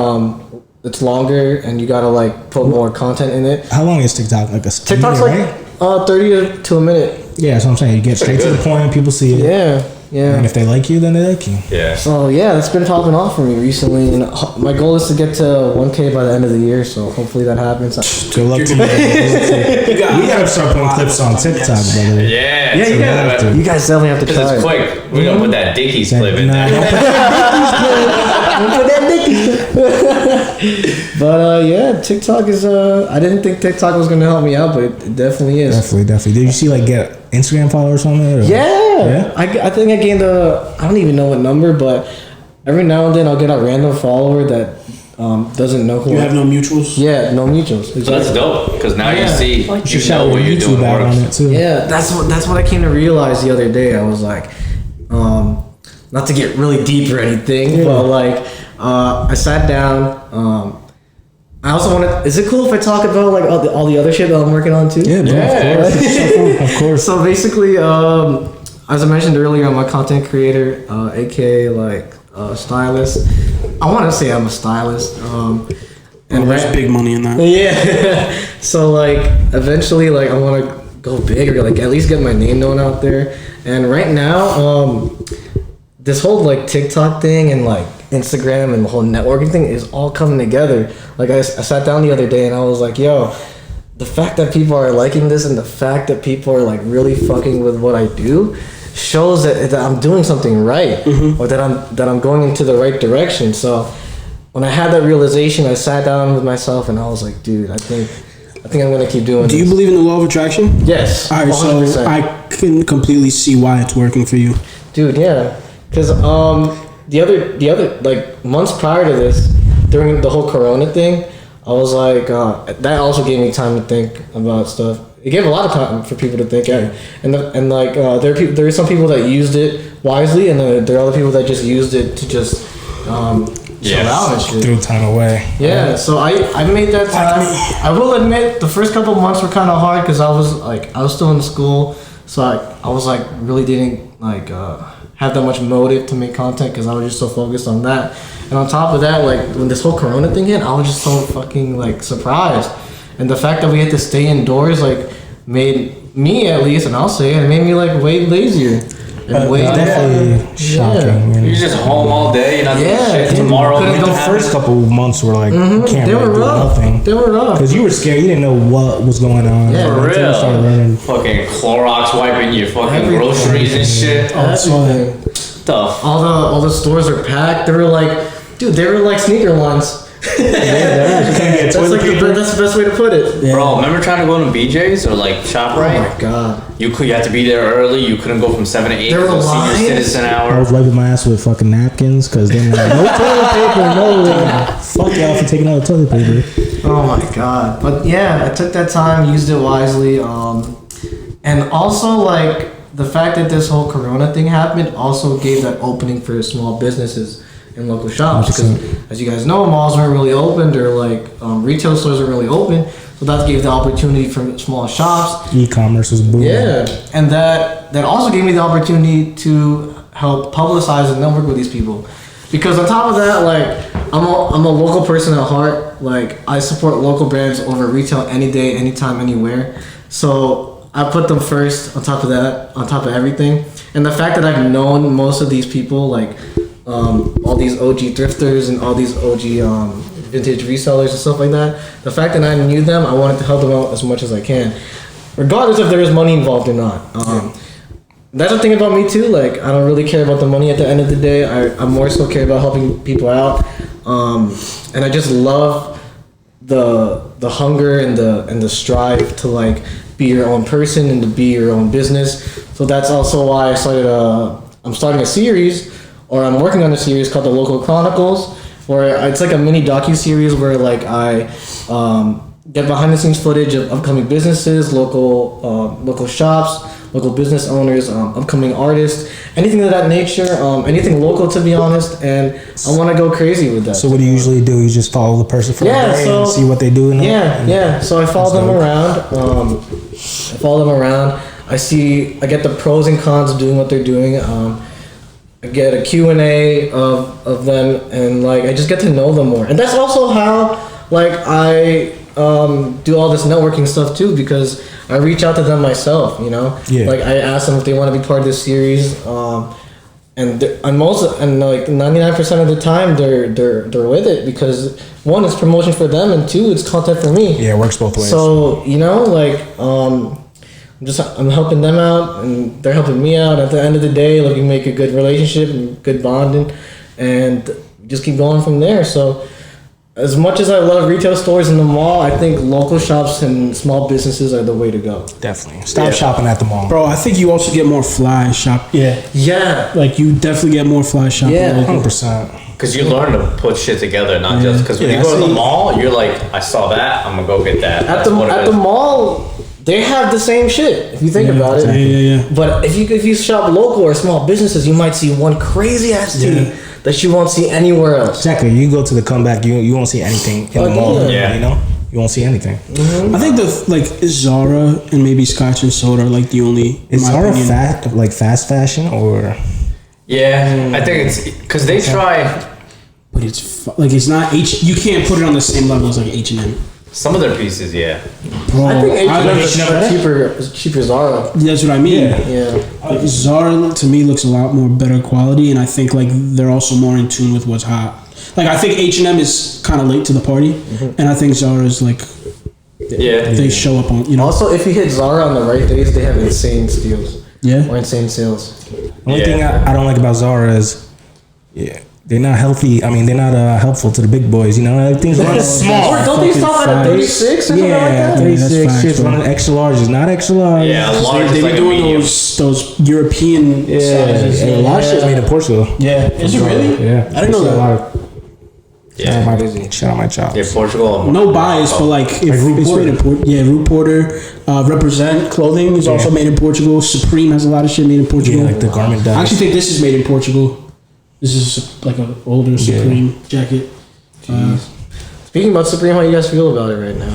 it's longer and you gotta like put more content in it. How long is TikTok? Like a TikTok's minute, like 30 to a minute. Yeah, that's what I'm saying. You get straight to the point. People see it. Yeah, yeah. And if they like you, then they like you. Yeah. So yeah, that's been popping off for me recently, and my goal is to get to 1K by the end of the year. So hopefully that happens. Good luck to you. We gotta start putting clips on TikTok, brother. Yeah. Yeah, you have to. You guys definitely have to Because try it's it. quick. We're gonna put that Dickies clip in Nah, there. But yeah, TikTok is. I didn't think TikTok was gonna help me out, but it definitely is. Definitely. Did you see like get Instagram followers from it? Or? Yeah. Yeah? I think I gained I don't even know what number, but every now and then I'll get a random follower that doesn't know who You have no mutuals? Yeah, no mutuals. So that's dope because now you Yeah. see You you shout know what your you're YouTube doing out on works. it too. Yeah, that's what I came to realize the other day. I was like, not to get really deep or anything, but like, I sat down. I also wanted. Is it cool if I talk about like all the other shit that I'm working on too? Yeah, bro, of course. So basically, as I mentioned earlier, I'm a content creator, aka like stylist. I want to say I'm a stylist. And there's big money in that. Yeah. So like eventually like I want to go big or like at least get my name known out there. And right now, this whole like TikTok thing and like Instagram and the whole networking thing is all coming together. Like I sat down the other day and I was like, yo, the fact that people are liking this and the fact that people are like really fucking with what I do shows that I'm doing something right, or that I'm going into the right direction. So when I had that realization, I sat down with myself and I was like, dude, I think I'm gonna keep doing this. Do you believe in the law of attraction? Yes. All right, 100%. so I can completely see why it's working for you. Dude, yeah, because the other like months prior to this, during the whole Corona thing, I was like, that also gave me time to think about stuff. It gave a lot of time for people to think, and like there are some people that used it wisely, and then there are other people that just used it to just chill out and shit. Threw time away. Yeah, so I made that time. I will admit the first couple of months were kind of hard because I was still in school, so I was like really didn't like have that much motive to make content because I was just so focused on that. And on top of that, like when this whole Corona thing hit, I was just so fucking like surprised, and the fact that we had to stay indoors like made me at least, and I'll say it made me like way lazier. And way Definitely shocking. Yeah. Man. You're just home all day. You're not doing Yeah, shit tomorrow. couldn't nothing go The happens. first couple months were like, you can't They were really do rough. nothing. They were rough. Because you were scared. You didn't know what was going on. Yeah, For Until you started real. learning. Fucking Clorox wiping your fucking Everything. groceries and shit. Everything. Tough. All the stores are packed. They were like sneaker lines. That's like that's the best way to put it. Yeah. Bro, remember trying to go to BJ's or like Oh ShopRite? my god. You had to be there early. You couldn't go from 7 to 8 There to were go senior lines? citizen I hour. was wiping my ass with fucking napkins because then like, no toilet paper, no. Fuck y'all for taking out the toilet paper. Oh my god. But yeah, I took that time, used it wisely, and also like the fact that this whole Corona thing happened also gave that opening for small businesses and local shops because 100%. as you guys know, malls weren't really opened or like retail stores weren't really open, so that gave the opportunity for small shops. E-commerce was booming. Yeah, and that also gave me the opportunity to help publicize and network with these people, because on top of that, like I'm a local person at heart. Like I support local brands over retail any day, anytime, anywhere. So I put them first on top of that, on top of everything. And the fact that I've known most of these people, like all these OG thrifters and all these OG vintage resellers and stuff like that, the fact that I knew them, I wanted to help them out as much as I can, regardless if there is money involved or not. That's the thing about me too. Like I don't really care about the money at the end of the day. I more so care about helping people out, and I just love the hunger and the strive to like be your own person and to be your own business. So that's also why I started. I'm starting a series, or I'm working on a series called The Local Chronicles, where it's like a mini docu-series where like I get behind the scenes footage of upcoming businesses, local shops, local business owners, upcoming artists, anything of that nature, anything local to be honest, and I want to go crazy with that. So what do you usually do? You just follow the person for a day and see what they do? Yeah. So I follow them around. I get the pros and cons of doing what they're doing. I get a Q&A of them, and like I just get to know them more. And that's also how like I do all this networking stuff too, because I reach out to them myself, you know. Yeah. Like I ask them if they want to be part of this series, and like 99% of the time they're with it, because one, it's promotion for them, and two, it's content for me. Yeah, it works both ways. So you know, like I'm helping them out, and they're helping me out. At the end of the day, like we make a good relationship and good bonding, and just keep going from there. So as much as I love retail stores in the mall, I think local shops and small businesses are the way to go. Definitely. Stop shopping at the mall. Bro, I think you also get more fly shop. Yeah. Like you definitely get more fly shopping. Yeah. 100%. Because you learn to put shit together, not just because when Yeah, you go to the see- mall, you're like, I saw that, I'm gonna go get that. At That's what it the is. mall, they have the same shit. If you think about it. Yeah. But if you shop local or small businesses, you might see one crazy ass tee that you won't see anywhere else. Exactly. You go to the comeback, you won't see anything in the mall. yeah. You know, you won't see anything. I think Zara and maybe Scotch and Soda are like the only. in Is my Zara opinion. fast fashion or? Yeah, I think it's because they try. But it's not H. You can't put it on the same level as like H&M. Some of their pieces, yeah. Bro, I think H&M is H&M cheaper Zara. That's what I mean. Yeah. Like, Zara to me looks a lot more better quality, and I think like they're also more in tune with what's hot. Like I think H&M is kind of late to the party, and I think Zara is like Yeah. they show up on Also, if you hit Zara on the right days, they have insane steals yeah. or insane sales. The only Yeah. thing I don't like about Zara is, they're not healthy. I mean, they're not helpful to the big boys. You know, everything's running small. Or don't they stop at a 36 or something like that? 36 that's shit's facts, bro. running extra large. It's not extra large. Yeah, a They, large they is be like a doing medium. those European sizes. A lot of shit's made in Portugal. Yeah, is it really? Yeah, I didn't know See a that. lot of- Yeah. Shout out my chops. Yeah, Portugal. No bias, but like if Root it's made in Root Porter, Represent clothing is also made in Portugal. Supreme has a lot of shit made in Portugal. Yeah, like the garment I does. actually think this is made in Portugal. This is like an older Supreme jacket. Speaking about Supreme, how you guys feel about it right now?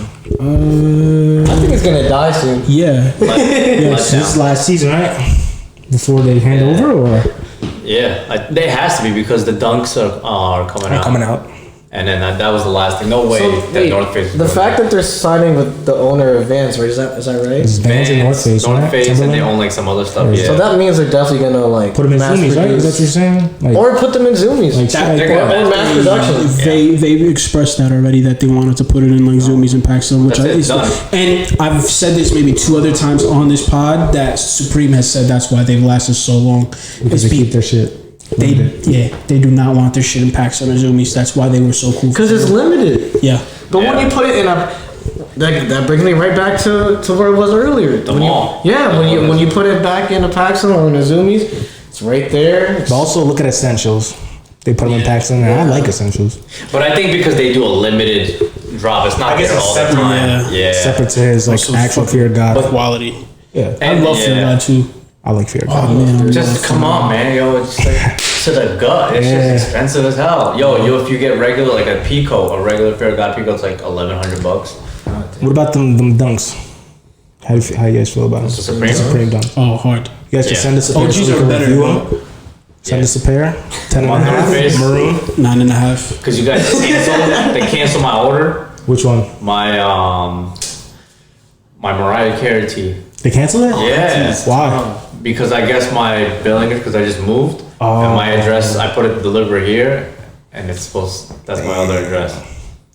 I think it's gonna die soon. Yeah. This is last season, right? Before they hand over, or Yeah, they has to be because the dunks are coming out. And then that was the last thing. No way that North Face. The fact that they're signing with the owner of Vans, right? Is that right? it's Vans and North Face, North right? Face, and they Timberland? own like some other stuff. Yeah. So that means they're definitely gonna like Put them in mass zoomies, right? Is that what you're produce- saying? Like, or put them in zoomies. They're gonna or mass production. They've expressed that already that they wanted to put it in like Zoomies and Paxton, which That's it, is done. and I've said this maybe 2 other times on this pod that Supreme has said that's why they've lasted so long. because they keep their shit. They do not want their shit in Paxton or Zoomies. That's why they were so cool. Because it's limited. Yeah. But when Yeah. you put it in a, that brings me right back to where it was earlier. The When mall. when you put it back in a Paxton or in a Zoomies, it's right there. But also look at Essentials. They put them in packs in there. I like Essentials. But I think because they do a limited drop, it's not I guess there it's all the separate, time. Yeah. Separate to his like Also actual Fear of God. Quality. Yeah, I love Fear yeah. God too. I like Fear of Oh God. man, I Just love come Fear on, man, yo, it's like to the gut. It's Yeah. just expensive as hell. Yo, if you get regular like a Pico, a regular Fear of God Pico, it's like $1,100. What about them dunks? How you guys feel about them? The Supreme? Supreme dunks. Oh, hard. You guys can Yeah. send us a pair. OGs so we are can better, review bro. them. Send us a pair. 10 and a On half. North Face. Maroon. 9.5. Because you guys cancel my order. Which one? My Mariah Carey tee. They cancel it? Yeah. Why? Because I guess my billing is because I just moved. Oh. And my address, I put it deliver here, and it's that's my other address.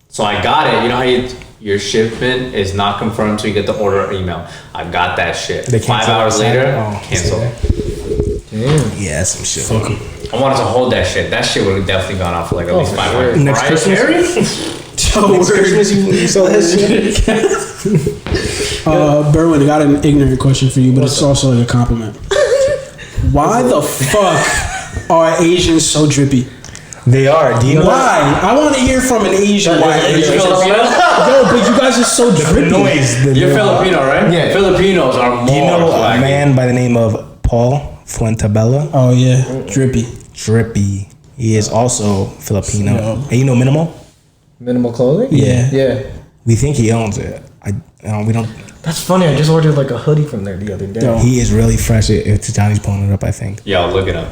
So I got it. You know how your shipment is not confirmed until you get the order email. I got that shit. They 5 cancel hours it? later, Oh, cancel. Damn. Yeah, some shit. Fuck 'em. I wanted to hold that shit. That shit would have definitely gone off for like at least for 500. sure. Next Mariah Christmas? Carey? Next Christmas you sell that shit? Berwin, I got an ignorant question for you, but it's also like a compliment. Why the fuck are Asians so drippy? They are. Do you know Why? I want to hear from an Asian. Why? Are you Filipino? Yo, but you guys are so the drippy. noise? You're Filipino, right? Yeah. Filipinos are more Do you know a swaggy. man by the name of Paul Fuentabella? Oh yeah, drippy. Drippy. He is also Filipino. Yeah. And you know Minimal? Minimal clothing? Yeah. Yeah. We think he owns it. We don't. That's funny. I just ordered like a hoodie from there the other day. Yo. He is really fresh. If Tijani's pulling it up, I think. Yo, look it up.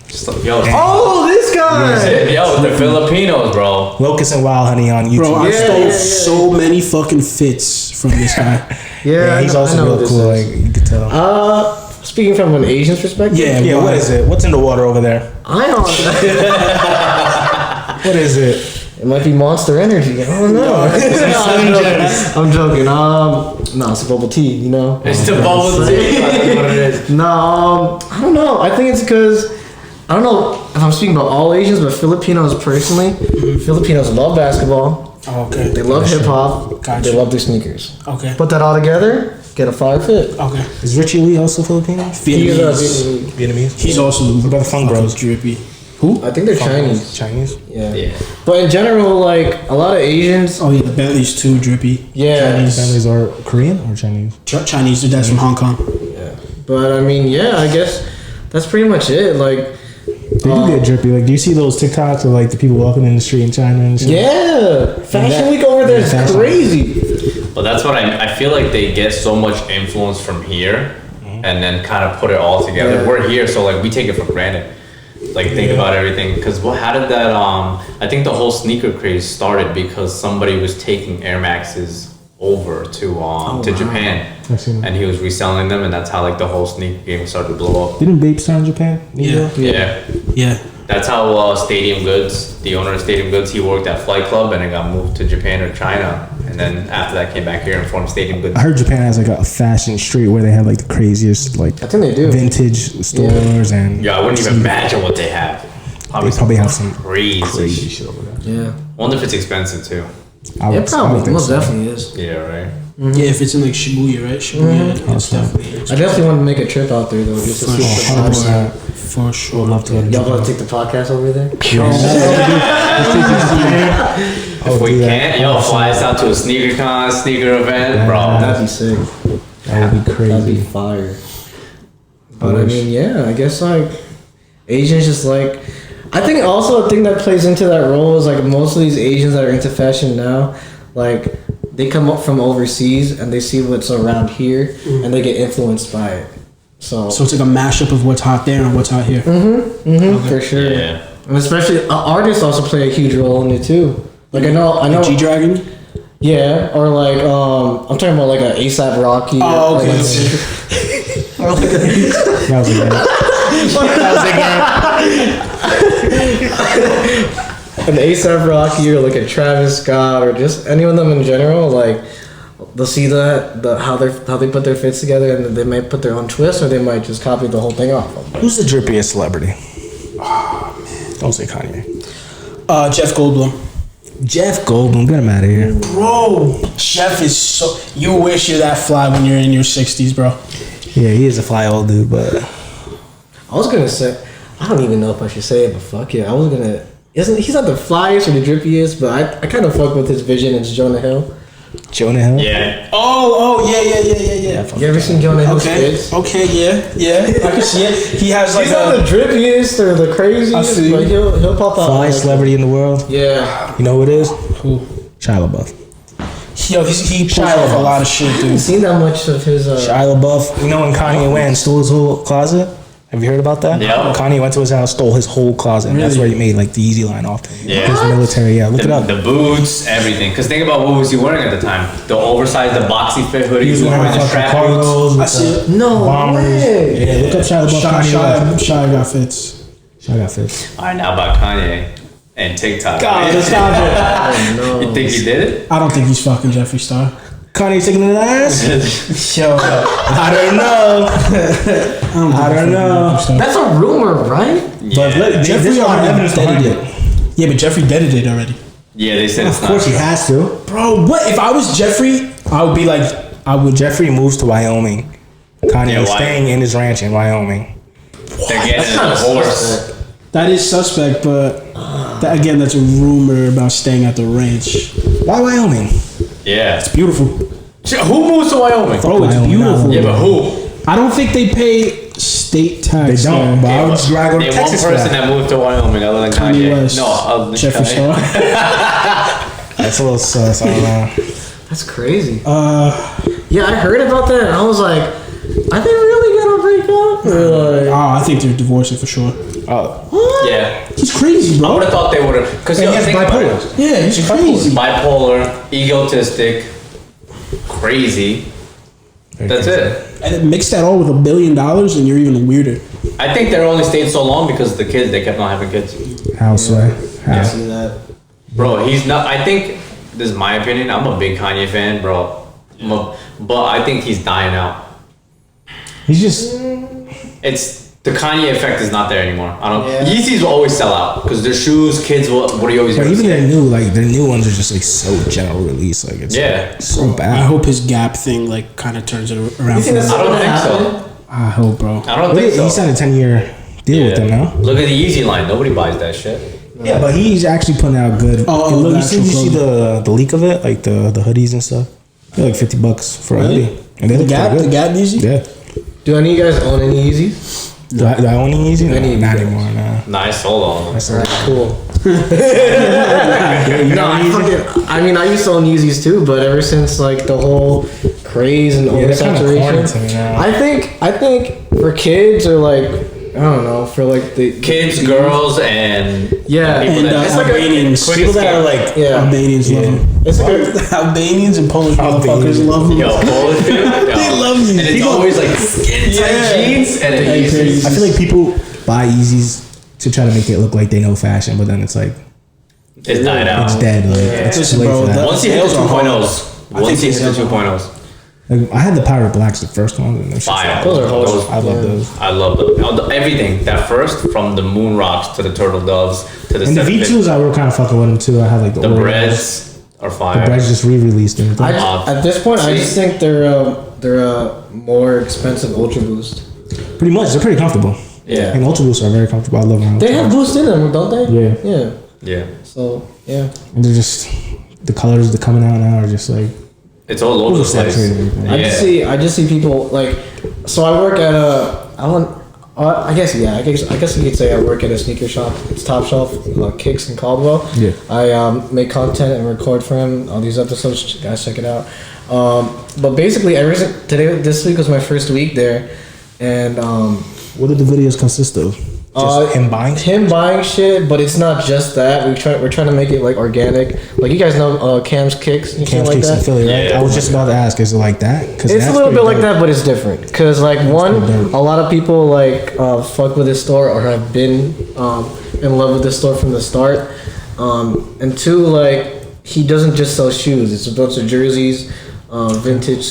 Just look, yo, Oh, this guy! yo, the Filipinos, bro. Locust and Wild Honey on YouTube. Bro, I Yeah, stole yeah, yeah. so many fucking fits from this guy. Yeah, he's I also know real this cool. is. Like you could tell. Speaking from an Asian's perspective, Yeah, Yeah, what is it? What's in the water over there? I don't. What is it? It might be Monster Energy. I don't know. I'm joking. No, it's a bubble tea. You know. It's the bubble tea. That's what it is. No, I don't know. I think it's because I don't know if I'm speaking about all Asians, but Filipinos personally, Filipinos love basketball. Oh, okay. They love hip hop. Gotcha. They love their sneakers. Okay. Put that all together, get a fire fit. Okay. Is Richie Lee also Filipino? He is Vietnamese. Vietnamese. He's also What about the Funk fucking Bros? drippy. Who? I think they're Chinese. Chinese. Yeah. Yeah. But in general, like a lot of Asians. Oh yeah, the Bentley's too drippy. Yeah. Chinese. Families are Korean or Chinese? Chinese. Their dad's from Hong Kong. Yeah. But I mean, yeah, I guess that's pretty much it. Like. They do get drippy. Like, do you see those TikToks of like the people walking in the street in China and shit? Yeah, Fashion Week over there is Fashion crazy. But that's what I feel like they get so much influence from here and then kind of put it all together. Yeah. We're here, so like we take it for granted. Like think about everything. Because how did that, I think the whole sneaker craze started because somebody was taking Air Maxes over to Japan. I've seen that. And he was reselling them, and that's how like the whole sneaker game started to blow up. Didn't Bape start in Japan? Yeah. Yeah. That's how Stadium Goods, the owner of Stadium Goods, he worked at Flight Club and it got moved to Japan or China. And then after that came back here and formed Stadium Goods. I heard Japan has like a fashion street where they have like the craziest like I think they do. vintage stores and Yeah, I wouldn't even imagine what they have. they probably have some crazy shit over there. Yeah. Wonder if it's expensive too. I Yeah, would probably. think Most so. definitely is. Yeah, right. Yeah, if it's in like Shibuya, right? Shibuya, it's Okay. definitely. I definitely want to make a trip out there though, just to For see sure. what the vibe is. For sure. Would love to go to Y'all Japan. want to take the podcast over there? If we can't, fly us out to a sneaker event, bro. That'd be sick. That would be That'd be crazy. fire. But I mean, yeah, I guess like Asians just like. I think also a thing that plays into that role is like most of these Asians that are into fashion now, like they come up from overseas and they see what's around here and they get influenced by it. So So it's like a mashup of what's hot there and what's hot here. for sure. Yeah. And especially artists also play a huge role in it too. Like I know. G Dragon. Yeah, or like I'm talking about like a ASAP Rocky. Oh, okay. Or like a, That was an ASAP Rocky or like a Travis Scott or just any of them in general. Like they'll see how they put their fits together and they might put their own twist or they might just copy the whole thing off. Who's the drippiest celebrity? Oh man, don't say Kanye. Jeff Goldblum. Jeff Goldblum, get him out of here. Bro, Jeff is so. You wish you're that fly when you're in your 60s, bro. Yeah, he is a fly old dude, but I was gonna say, I don't even know if I should say it, but fuck it. I was gonna. He's not the flyest or the drippiest, but I kind of fuck with his vision as Jonah Hill. Jonah Hill. Yeah. Oh, yeah. You ever seen Jonah Hill's fits? Okay, yeah. I can see it. He has like He's not the drippiest or the I craziest, see. but he'll pop out. Fly celebrity in the world. Yeah. You know who it is? Who? Shia LaBeouf. Yo, he pulls off a lot of shit, I haven't dude. seen that much of his. Shia LaBeouf. You know when Kanye went and stole his whole closet? Have you heard about that? Yeah. Kanye went to his house, stole his whole closet, and that's where Really? he made like the Easy line off. Yeah. His military. Yeah, look it up. The boots, everything. Because think about what was he wearing at the time? The oversized, the boxy fit hoodie. He was wearing the fucking strap boots. cargos. I see it. No Bombers. way. Yeah, look up Shia LaBeouf. Kanye West. Shy got fits. Shia got fits. All right, now about Kanye and TikTok. God, stop it. Oh, no. You think he did it? I don't think he's fucking Jeffree Star. Kanye taking an ass? Yo, I don't know. I don't know. That's a rumor, right? But look, Jeffree there's a lot of already evidence behind deaded it. it. Yeah, but Jeffree deaded it already. Yeah, they said it's Of not course he true. has to. Bro, what if I was Jeffree? I would be like, Jeffree moves to Wyoming. Kanye Yeah, is why? staying in his ranch in Wyoming. They're getting a divorce. that is suspect, but again, that's a rumor about staying at the ranch. Why Wyoming? Yeah. Beautiful. Who moves to Wyoming? Bro, it's Wyoming, beautiful. Yeah, but who? I don't think they pay state tax. They don't, there. but I would just rather go to Name Texas one for person that. that moved to Wyoming other than Kanye Kanye. West. No, other than Jeffree Kanye. Star. That's a little sus. I don't know. That's crazy. Oh, Yeah, I heard about that and I was like, are they really gonna break up? Or like, I think they're divorcing for sure. Oh, Yeah. He's crazy, I bro. would have thought they would have. Because and he has think about it. bipolar. Yeah, he's crazy. Bipolar, egotistic, crazy. That's it. And then mix that all with $1 billion, and you're even weirder. I think they're only stayed so long because the kids, they kept on having kids. Houseway. I see that. Bro, he's not. I think, this is my opinion, I'm a big Kanye fan, bro. But I think he's dying out. He's just. It's the Kanye effect is not there anymore. I don't. Yeah. Yeezys will always sell out because their shoes, kids. What are you always? But gonna even see? their new ones are just like so general release. Like it's Yeah. so I bad. hope his Gap thing like kind of turns it around. You think For that's him. I don't think gonna so. happen? I hope, bro. I don't think He so. signed a 10-year deal with them now. Look at the Easy line. Nobody buys that shit. Yeah, but he's actually putting out good. Oh, look, the you see the leak of it, like the hoodies and stuff. They're like $50 for a hoodie, and they look pretty good. The Gap Yeezy? Yeah. Do any of you guys own any Yeezys? Do I own any Yeezy? No, Any of not you guys? anymore. Nah. Nice, hold on. That's Alright, cool. you know I mean, I used to own Yeezys too, but ever since like the whole craze and they're kinda corny oversaturation, to me now. I think for kids or like I don't know for like the Kids, girls, and Yeah. people And that It's like a- Albanians. quick People that are escape. like Yeah. Albanians love them. It's like a, Albanians and Polish Albanians. motherfuckers love them. Yo, Polish people, they love you. and it's People- always like skin tight jeans and then Yeezys. I feel like people buy Yeezys to try to make it look like they know fashion, but then it's like It's died out. it's dead. Like, it's Listen, too late bro, for that. that- Once you hit the Sales are hard. 2.0s, once you hit the 2.0s, Like, I had the Pirate Blacks, the first one. And fire. Those are hard. I love those. I love everything. That first, from the Moon Rocks to the Turtle Doves to the And the 750, V2s, I were kind of fucking with them too. I had like the the Oreos. breads are The fire. breads just re-released and everything. at this point, I just think they're a more expensive Ultra Boost. Pretty much, they're pretty comfortable. Yeah. And Ultra Boosts are very comfortable. I love them. They have boost in them, don't they? Yeah. Yeah. Yeah, So yeah. And they're just the colors that are coming out now are just like it's all over the place. Oversaturated. Yeah. I just see people like. So I work at I guess you could say I work at a sneaker shop. It's Top Shelf, Kicks in Caldwell. Yeah. I make content and record for him. All these episodes, guys, check it out. But basically, this week was my first week there, and what did the videos consist of? Just him buying? him buying shit. But it's not just that. We're trying to make it like organic. Like you guys know Cam's Kicks and shit Cam's like Kicks in that. Philly, right? Yeah. I was just about to ask, is it like that? Cause It's a that's little bit pretty like dope. that, but it's different. Cause like one, pretty dope. a lot of people like fuck with this store or have been in love with this store from the start. And two, like he doesn't just sell shoes. It's a bunch of jerseys, vintage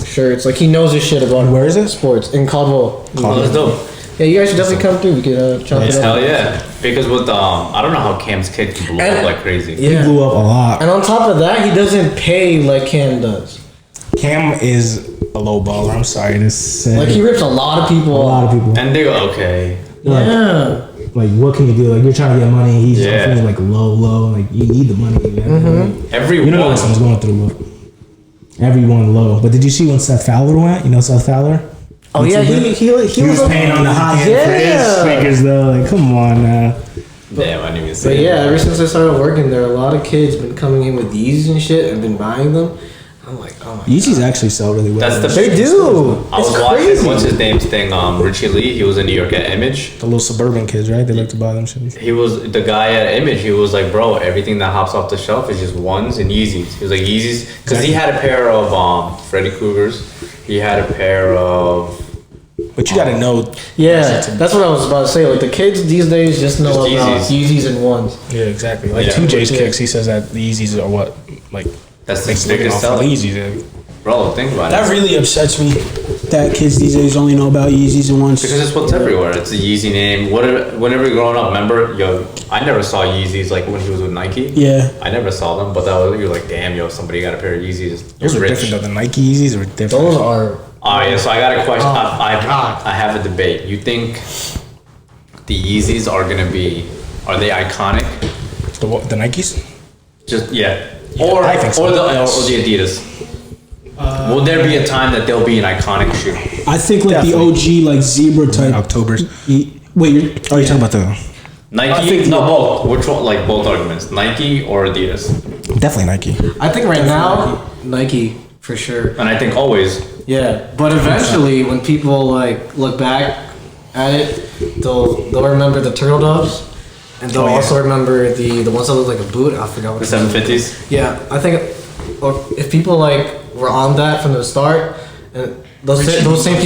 shirts. Like he knows his shit about Where is it? sports in Caldwell. Oh, that's dope. Yeah, you guys should definitely come through. We could chop it up. Hell yeah! Because with I don't know how Cam's Kicks blew up like crazy. He Yeah. blew up a lot. And on top of that, he doesn't pay like Cam does. Cam is a low baller. I'm sorry to say. Like he rips a lot of people a lot off. of people. And they go, okay. Yeah. Like, what can you do? Like, you're trying to get money. He's Yeah. offering like low. Like, you need the money. Man. Like, Everyone. you know what someone's going through. But everyone low. But did you see when Seth Fowler went? You know Seth Fowler? Oh yeah, he was paying on the high end for his sneakers though. Like, come on now. Damn, I didn't even But say yeah, that. ever since I started working there, a lot of kids been coming in with Yeezys and shit and been buying them. I'm like, oh my Yeezys actually sell really well. That's the They do. I was It's watching crazy. what's his name's thing. Richie Lee. He was in New York at Image. The little suburban kids, right? They like to buy them shit. He was the guy at Image. He was like, bro, everything that hops off the shelf is just ones and Yeezys. He was like Yeezys because he had a pair of Freddy Krueger's. He had a pair of. But you gotta know. Yeah, that's what I was about to say. Like the kids these days just know Just about Yeezys. Yeezys and ones. Yeah, exactly. Like Yeah. 2J's Yeah. kicks, he says that the Yeezys are what? Like, That's the they biggest off seller. Yeezys. Bro, think about That it. really upsets me that kids these days only know about Yeezys and ones. Because it's what's everywhere. It's a Yeezy name. Whenever you're growing up, remember, I never saw Yeezys like when he was with Nike. Yeah. I never saw them, but that was you're like, damn, somebody got a pair of Yeezys. Those are Rich. different though. The Nike Yeezys are different. Those are. All right, so I got a question. God. I have a debate. You think the Yeezys are they iconic? The Nikes? Just or I think so. or the Adidas. Will there be a time that they'll be an iconic shoe? I think like Definitely. the OG like zebra type. October's. Wait, you're Oh, you're talking about the Nike? No, both. Which one? Like both arguments, Nike or Adidas? definitely Nike. I think right now Nike for sure. And I think always. Yeah, but eventually when people like look back at it, they'll remember the turtle doves, and they'll Oh, yeah. also remember the ones that look like a boot. I forgot what The 750s. Yeah, I think if people like were on that from the start, and those same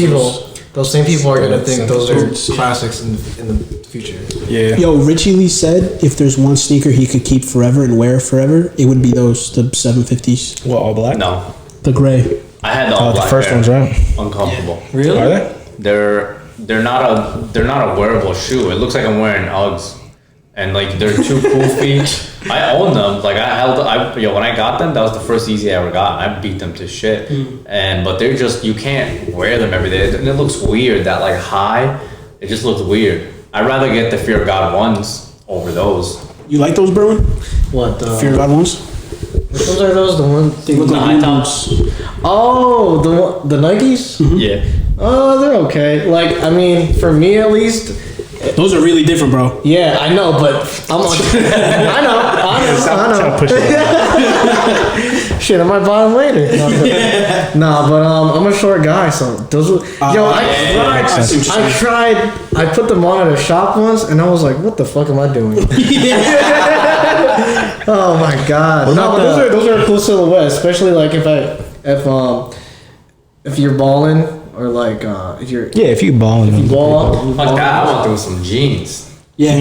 people are gonna think those are classics in the future. Yeah. Yo, Richie Lee said if there's one sneaker he could keep forever and wear forever, it would be the 750s, What, all black? No, the gray. I had the all Oh, the black first pair. ones, right? Uncomfortable. Really? Are they? They're not a wearable shoe. It looks like I'm wearing Uggs, and like they're too poofy. I own them. Like when I got them, that was the first Yeezy I ever got. I beat them to shit, but they're just you can't wear them every day, and it looks weird. That like high, it just looks weird. I'd rather get the Fear of God ones over those. You like those, Berwin? What the? Fear God ones? Which ones are those? The ones They look The like high new tops. boots. Oh, the Nikes. Yeah. Oh, they're okay. Like, I mean, for me at least. Those are really different, bro. Yeah, I know, but I'm on. I know. Trying to push it. Shit, I might buy them later. Nah, but I'm a short guy, so those. I tried. I put them on at a shop once, and I was like, "What the fuck am I doing?" Oh my god! No, but those are a cool silhouette, especially like if you're balling or like if you're If you ball in them. ball. Fuck that, I want those some jeans. Yeah.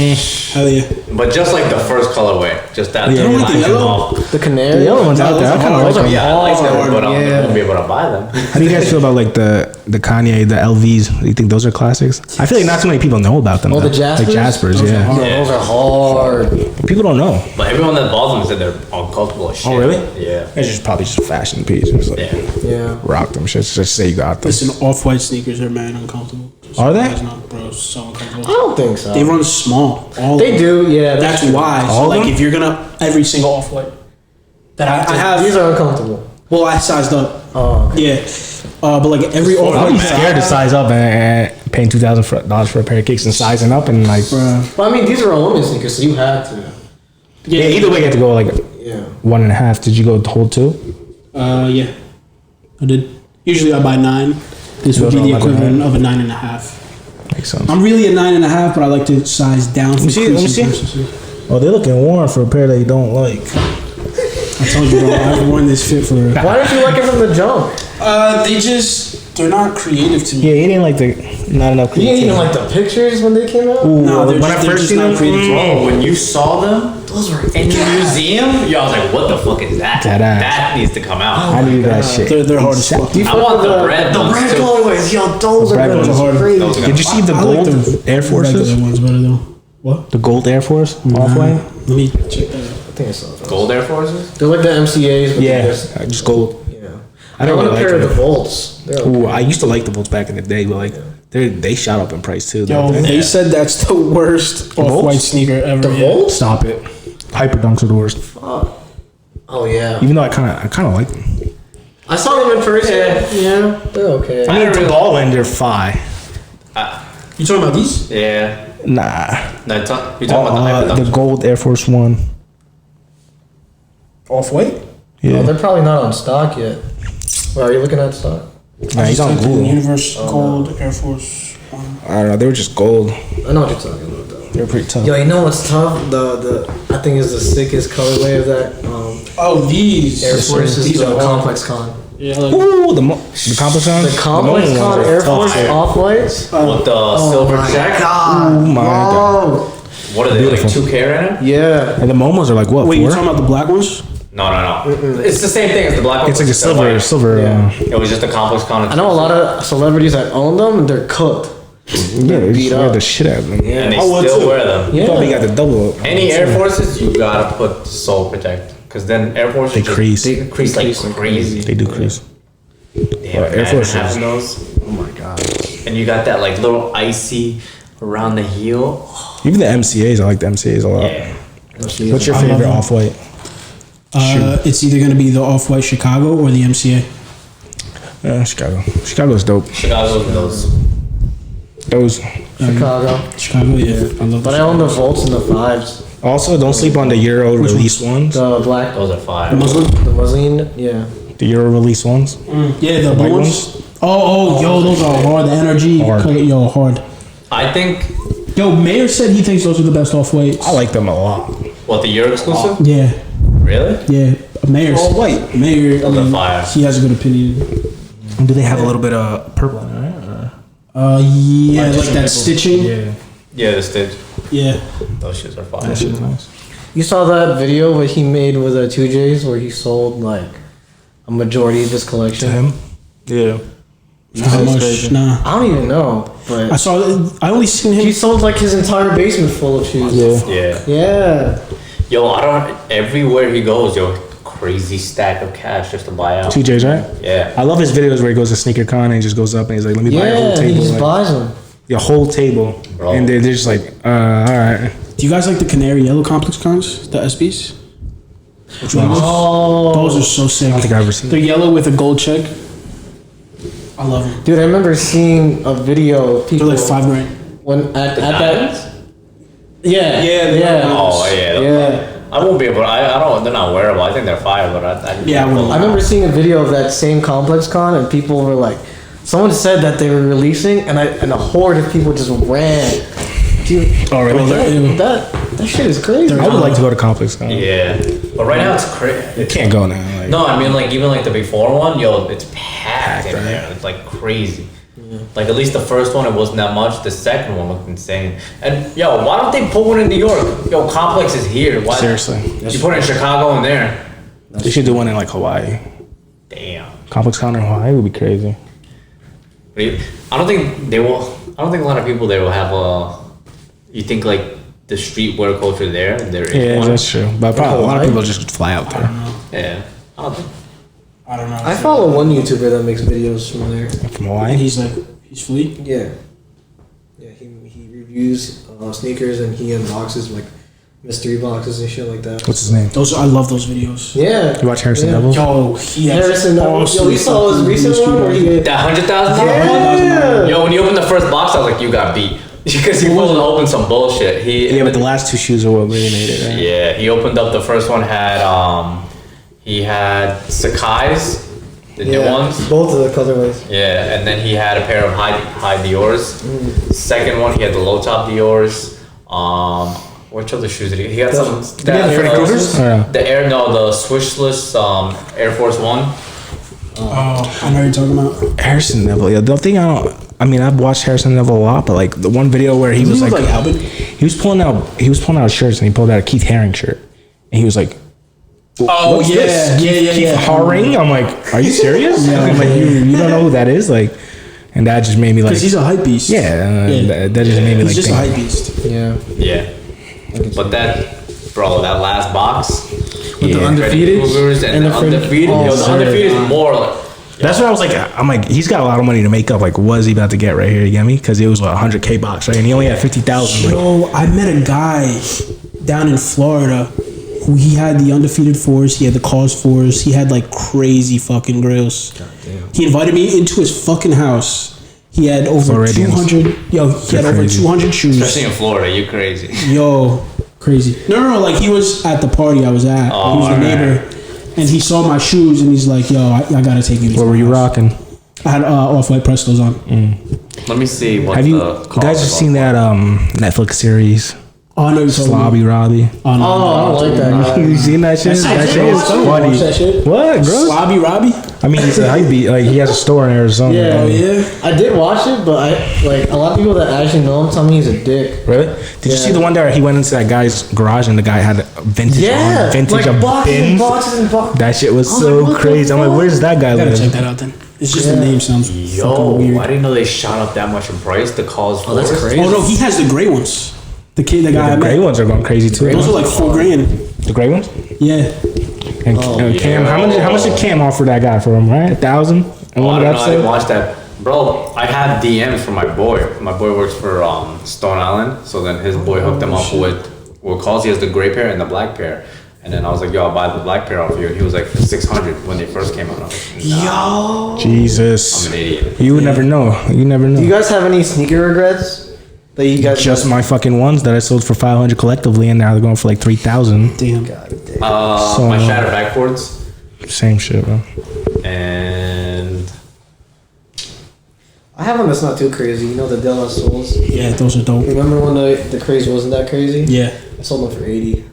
Hell yeah. But just like the first colorway. Just that. Yeah, the you like the black and yellow? all. The canary. The yellow ones out there, I kind of like them. Yeah, I like them, but I yeah. won't be able to buy them. How do you guys feel about like the Kanye, the LVs? Do you think those are classics? I feel like not too many people know about them. Oh, the though. Jaspers? Like Jaspers, yeah. No, those are hard. People don't know. But everyone that bought them said they're uncomfortable as shit. Oh, really? Yeah. It's just probably just a fashion piece. It's like, Yeah. Yeah. rock them. Just say you got them. Listen, off-white sneakers are mad uncomfortable. Are they? It's not, bro, it's so I uncomfortable. don't think so. They run small. All They do, yeah. That's true. why. So All of like, them? if you're gonna every single off-white that I have, These are uncomfortable. well, I sized up. Oh, okay. Yeah. But like every I'll off-white, be scared to size up and paying $2,000 for a pair of kicks and sizing up and like. Bruh. But I mean, these are all women's sneakers, so you had to. Yeah, either way, you have to go like Yeah. 1.5. Did you go the whole 2? Yeah, I did. Usually I buy 9. This would be Those the are like equivalent of a 9.5. Makes sense. I'm really a 9.5, but I like to size down. For Let me see. creases. Oh, they're looking worn for a pair that you don't like. I told you, bro. I've worn this fit for. Why did you like it from the jump? They're not creative to me. Yeah, you didn't like the not enough. You didn't even like the pictures when they came out? No, they're when just, I they're first just seen not them, creative. Bro, when you saw them Those were in the museum, yo, I was like, what the fuck is that? That ass. That needs to come out. I knew that shit. They're hard as fuck. You I want the red The ones, red too. colorways, yo, those are red good. ones are hard. Crazy. Those are Did you see the I like gold the Air Forces? regular ones better though. What? The gold Air Force off white? Let me check that out. I think I saw those. Gold Air Forces? They're like the MCAs, but Yeah, they're just, just gold. yeah. I don't want a really pair like of the them. Volts. They're okay. Ooh, I used to like the Volts back in the day, but like they shot up in price too. Yo, don't they? they said that's the worst off-white sneaker ever. The yeah. Volts? Stop it. Hyper dunks are the worst. Oh, yeah. Even though I kind of like them. I saw them in person. Yeah, they're okay. I mean, to ball in, they're fine. You talking about these? Yeah. Nah. No, you're talking about the hyper The dunks. gold Air Force One. Off-white? Oh, Yeah. they're probably not on stock yet. Well, are you looking at stock? Nah, he's on Google. Universe Gold Air Force One. I don't know. They were just gold. I know what you're talking about, though. They were pretty tough. Yo, you know what's tough? The I think is the sickest colorway of that Oh, these. Air Force is These the are hard. Complex Con. Yeah, like, Ooh, the Complex Con. The Complex Moon Con ones are Air tough. Force off whites. With the silver check. God! Oh my God. What are they, like Beautiful. 2K right now? Yeah. And the Momos are like what? wait, 4? you talking about the black ones? No. It's the same thing as the black one. It's like a just white. silver. Yeah. It was just a complex con. I know a lot of celebrities that own them, and they're cooked. Yeah, they beat just wear up. the shit out of them. Yeah. And they I would still too. wear them. Yeah. Probably got the double up. Any Air Forces, you gotta put soul protect. Because then Air Forces They just crease. They crease like crazy. They do crease. Damn, Air Forces. having those. Oh my god. And you got that like little icy around the heel. Even the MCAs, I like the MCAs a lot. Yeah. What's your I love favorite them. off white? It's either gonna be the Off-White Chicago or the MCA. Chicago. Chicago's dope. Chicago's those. Those. Chicago. Chicago, yeah. I love But I own the Volts and the fives. Also, don't sleep on the Euro release ones. The black. Those are fire. The Muslin. Yeah. The Euro release ones. Yeah, the white blue ones. Oh, yo, those are hard. The energy, Hard. yo, hard. I think Yo, Mayor said he thinks those are the best off-whites. I like them a lot. what the Euro exclusive? Yeah, Really? yeah. Mayor. All white. Mayor. Those are fire. He has a good opinion. Do they have a little bit of purple in it? Yeah, like that stitching. Yeah. Yeah, the stitch. Yeah. Those shits are fire. That shit's nice. You saw that video what he made with 2Js where he sold like a majority of his collection. To him? Yeah. How much? Nah. I don't even know, but I saw. I only seen him. he sold like his entire basement full of shoes. Yeah. Yeah. Yeah. Yo, I don't. Everywhere he goes, yo, crazy stack of cash just to buy out. TJ's, right? Yeah. I love his videos where he goes to sneaker con and he just goes up and he's like, let me buy a whole Yeah. He table. just Like, buys them. the whole table, Bro. and they're just like, all right. Do you guys like the canary yellow complex cons? The SBs? Which ones? Oh, Those are so sick. I don't think I've ever seen. They're yellow with a gold check. I love them. dude, I remember seeing a video of They're people like $5,000. when at that. Diamonds? Yeah, Yeah. Oh yeah. yeah. I won't be able. I don't. They're not wearable. I think they're fire, but I Yeah, I wouldn't. I remember seeing a video of that same complex con, and people were like, someone said that they were releasing, and a horde of people just ran. Dude, Oh, really? that shit is crazy. I would like to go to Complex Con. Yeah, but right now it's crazy. You can't go now. Like, No, I mean like even like the before one, yo, it's packed in there. It's like crazy. Like at least the first one, it wasn't that much. The second one looked insane. And yo, why don't they put one in New York? Yo, Complex is here. Why? seriously, You put it in Chicago and there. they should do one in like Hawaii. Damn. Complex Con in Hawaii would be crazy. I don't think they will. I don't think a lot of people there will have a. You think like the streetwear culture there? There is Yeah, one. that's true. But probably a lot of people just fly out there Yeah. I don't think. I don't know. I follow one YouTuber that makes videos from there. from And Hawaii. he's fleet. Yeah. Yeah, he reviews sneakers and he unboxes like mystery boxes and shit like that. What's his name? I love those videos. Yeah. You watch Harrison yeah. Neville? Yo, he has Harrison Neville. Yo, we saw his recent one where he That $100,000. Yeah. Yo, when you opened the first box, I was like, you got beat because he was open some bullshit. Yeah, but the last two shoes are what really made it. Right? Yeah, he opened up the first one had he had Sakai's, the new ones. Both of the colorways. Yeah, and then he had a pair of high Dior's. Second one, he had the low top Dior's. Which other shoes did he? He got some. Did he have the Freddy Kruegers? The the Swishless Air Force One. Oh, I know what you're talking about. Harrison Neville. Yeah, the thing I mean, I've watched Harrison Neville a lot, but like the one video where he was like Albert? he was pulling out shirts, and he pulled out a Keith Haring shirt, and he was like, Oh "What's yeah, this? yeah. Haring?" I'm like, "Are you serious?" I'm like, you don't know who that is?" Like, and that just made me like, Because he's a hype beast. yeah, that just made me like He's just a think. hype beast. Yeah. Yeah, but that last box. With the undefeated and the undefeated. Oh, Yo, the sorry. undefeated is more like. That's what I was like. I'm like, he's got a lot of money to make up. Like, what is he about to get right here? You get me? Because it was what, 100K box, right? And he only had 50,000. Like, Yo, I met a guy down in Florida who he had the undefeated fours, he had the cause fours, he had like crazy fucking grills. He invited me into his fucking house. He had over Floridians. 200. Yo, he had over crazy. 200 shoes. Especially in Florida, you crazy. Yo, crazy. No, like he was at the party I was at. Oh, he was the alright. neighbor, and he saw my shoes, and he's like, "Yo, I gotta take you." what were you rocking? I had Off-White Prestos on. Let me see what Have you the guys have seen that Netflix series, Oh, I know you're talking about. Slobby Robbie? Oh, no. Oh, I don't like that. You seen that shit? That shit is funny. Watch that shit. What, bro? Slobby Robbie. I mean, he's a hype beat. Like, he has a store in Arizona. Yeah. Oh yeah. I did watch it, but I like a lot of people that actually know him tell me he's a dick. Really? Did you see the one there? He went into that guy's garage and the guy had a vintage, vintage like of boxes and bins. boxes and boxes. That shit was I was so like, what the crazy. I'm like, fuck? where's that guy I gotta check live? that out then. It's just the name sounds fucking Yo, weird. I didn't know they shot up that much in price. The calls. Oh, that's crazy. Oh no, he has the gray ones. The guy The I gray met. ones are going crazy too. Those are like $4,000. The gray ones? Yeah. And Cam, how much did Cam offer that guy for him? Right, 1,000 in Oh, I one don't know. I didn't episode. watch that, bro. I had DMs from my boy. My boy works for Stone Island, so then his boy hooked him up with calls. He has the gray pair and the black pair, and then I was like, "Yo, I'll buy the black pair off you." And he was like, "For 600 when they first came out." I was like, nah, Jesus, I'm an idiot. you would never know. You never know. Do you guys have any sneaker regrets that you guys Just my fucking ones that I sold for 500 collectively, and now they're going for like 3,000. Damn. So, My shattered backboards Same shit, bro. and I have one that's not too crazy. You know the De La Souls. Yeah, those are dope. Remember when the craze wasn't that crazy? Yeah. I sold them for 80.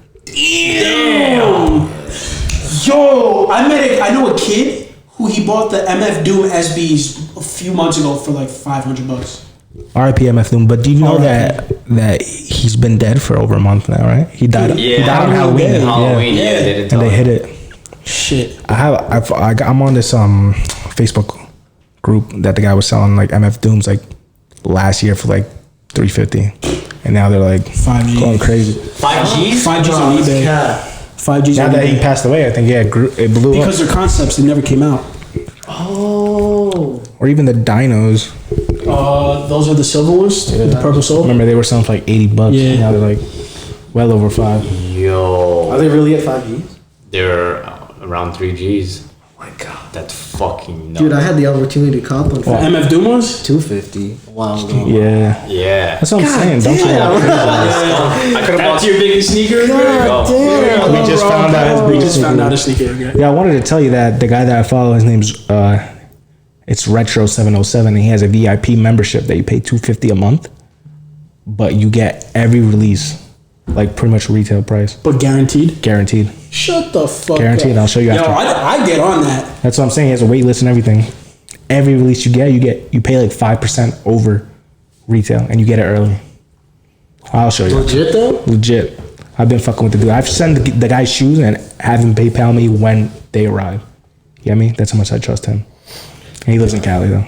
Yo, I know a kid who he bought the MF Doom SBs a few months ago for like $500. R.I.P. MF Doom. But do you know R.I.P. that he's been dead for over a month now, right? He died. yeah, He died on Halloween. Halloween, yeah, they didn't And tell they me. hit it. Shit. I'm on this Facebook group that the guy was selling like MF Dooms like last year for like $350, and now they're like 5G. going crazy. 5Gs. 5G's on eBay. 5G's Now on that he eBay. passed away, I think it blew Because up. they're concepts, they never came out. Oh. Or even the dinos. Those are the silver ones with the purple sole. Remember they were selling for like $80. Yeah. Now they're like well over 5. Yo, Are they really at 5 Gs? they're around 3 Gs. Oh my god. That's fucking nuts. Dude, I had the opportunity to cop one for MF Doom ones? 250 a while ago. Yeah. Yeah. That's what I'm saying. Don't you know? I could have bought Your biggest sneaker? Damn. We just found out. We just found out a sneaker again. Yeah, I wanted to tell you that the guy that I follow, his name's it's Retro707, and he has a VIP membership that you pay $250 a month, but you get every release, like pretty much retail price, But guaranteed? guaranteed. Shut the fuck Guaranteed. up. I'll show you Yo, after. I get on that. That's what I'm saying. He has a wait list and everything. Every release you pay like 5% over retail, and you get it early. I'll show you. Legit though? Legit. I've been fucking with the dude. I've sent the guy's shoes and have him PayPal me when they arrive. You get me? That's how much I trust him. And he lives in Cali though.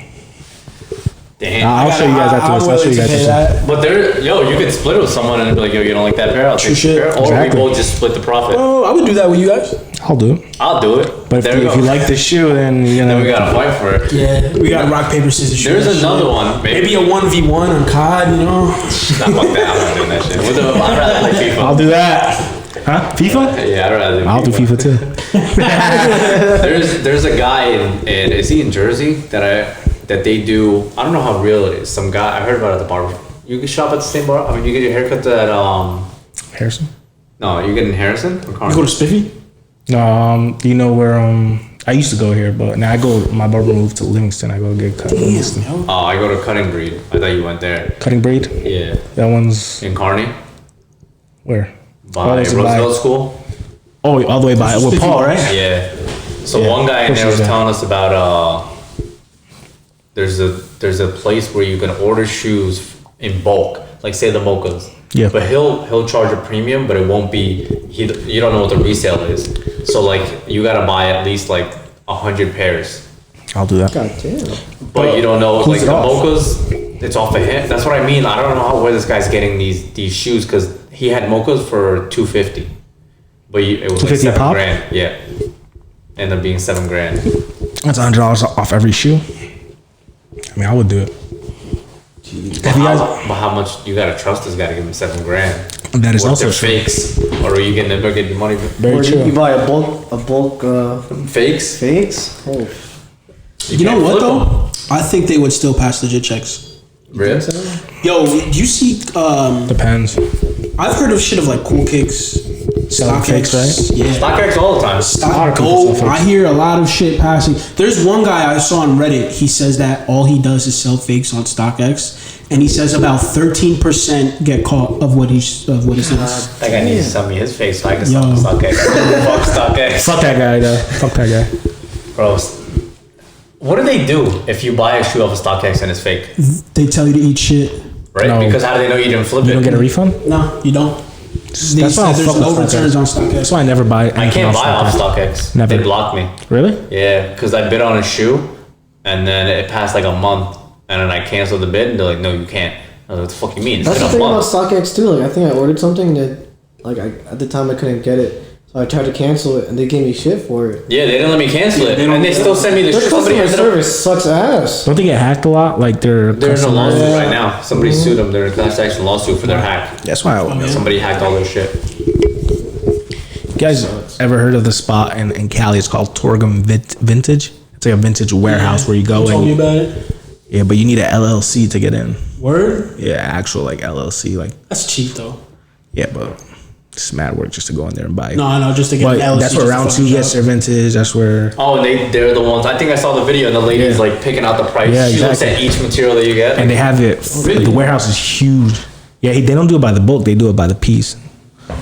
Damn. I'll show you guys after this. I'll show you guys after this. But you could split it with someone and be like, yo, you don't like that pair? I'll take the shit. pair. Or Exactly. we both just split the profit. Oh, I would do that with you guys. I'll do it. I'll do it. But There if we you go. like the shoe, then you know. Then we gotta fight for it. Yeah. We got rock, paper, scissors, shoot. There's that shit. another one. Maybe a 1v1 on COD, you know? Nah, fuck that. I'm not doing that shit. I'd rather play FIFA. I'll do that. Huh? FIFA? Yeah, I'd rather do I'll do FIFA too. There's a guy in is he in Jersey that they do, I don't know how real it is. Some guy, I heard about it at the barber. You can shop at the same bar? I mean, you get your haircut at, Harrison? no, you get in Harrison or You Carmen? go to Spiffy? No, you know where I used to go here, but now my barber moved to Livingston. I go get cut in Livingston. Yo. Oh, I go to Cutting Breed. I thought you went there. Cutting braid? Yeah. That one's In Kearney? where? By it's Roosevelt School? Oh, all the way by with Paul, right? Yeah. So Yeah, one guy in there was pushes that. telling us about there's a place where you can order shoes in bulk, like say the Mochas. Yeah. But he'll charge a premium, but it won't be you don't know what the resale is. So like you gotta buy at least like 100 pairs. I'll do that. God damn. But you don't know, who's like it the off? Mochas, it's off of him. That's what I mean. I don't know where this guy's getting these shoes because he had Mochas for $250, but it was like $250 a pop? $7,000. Yeah, ended up being $7,000. That's $100 off every shoe. I mean, I would do it. But how much you gotta trust this guy to give him $7,000? That is Or also they're true. fakes, or are you getting never get your money? Very Or true. you buy a bulk Fakes? fakes? Oh. You know can't what flip though? I think they would still pass legit checks. Really? Yo, do you see? Depends. I've heard of shit of like Cool Kicks, Selling fakes, right? Yeah. StockX all the time. A lot Stock of people Go. sell fakes. I hear a lot of shit passing. There's one guy I saw on Reddit. He says that all he does is sell fakes on StockX, and he says about 13% get caught of what he sells. That guy needs to sell me his face so I can sell Yo. StockX. Fuck StockX. Fuck that guy, though. Fuck that guy. Bro, what do they do if you buy a shoe off of StockX and it's fake? They tell you to eat shit. Right? No. Because how do they know you didn't flip You it? don't get a refund? No, you don't. They That's why I said don't there's fuck no with returns on StockX. That's StockX. why I never buy I anything can't buy off StockX. StockX. Never. They blocked me. Really? Yeah, because I bid on a shoe and then it passed like a month and then I canceled the bid and they're like, no, you can't. I was like, what the fuck you mean? It's That's the been thing a about month. StockX too. Like I think I ordered something that, at the time I couldn't get it, so I tried to cancel it, and they gave me shit for it. Yeah, they didn't let me cancel it. they don't- And they still sent me the Their shoe. Somebody customer ended up, service sucks ass. Don't they get hacked a lot? Like their they're in a customers? lawsuit Yeah. right now. Somebody sued them. They're in a class action lawsuit for their hack. That's why I Somebody hacked all their shit. You guys ever heard of the spot in Cali? It's called Torgum Vintage. It's like a vintage warehouse where you go Told me and about it. yeah, but you need an LLC to get in. Word? Yeah, actual like LLC. Like That's cheap though. yeah, but it's mad work just to go in there and buy. No, I know, just to get But an LLC. that's where just to Round fucking Two gets shop. their vintage. That's where Oh, and they're the ones. I think I saw the video and the lady's Yeah. like picking out the price. Yeah, She looks exactly. at each material that you get. and they have it. Really? The warehouse is huge. Yeah, they don't do it by the bulk. They do it by the piece.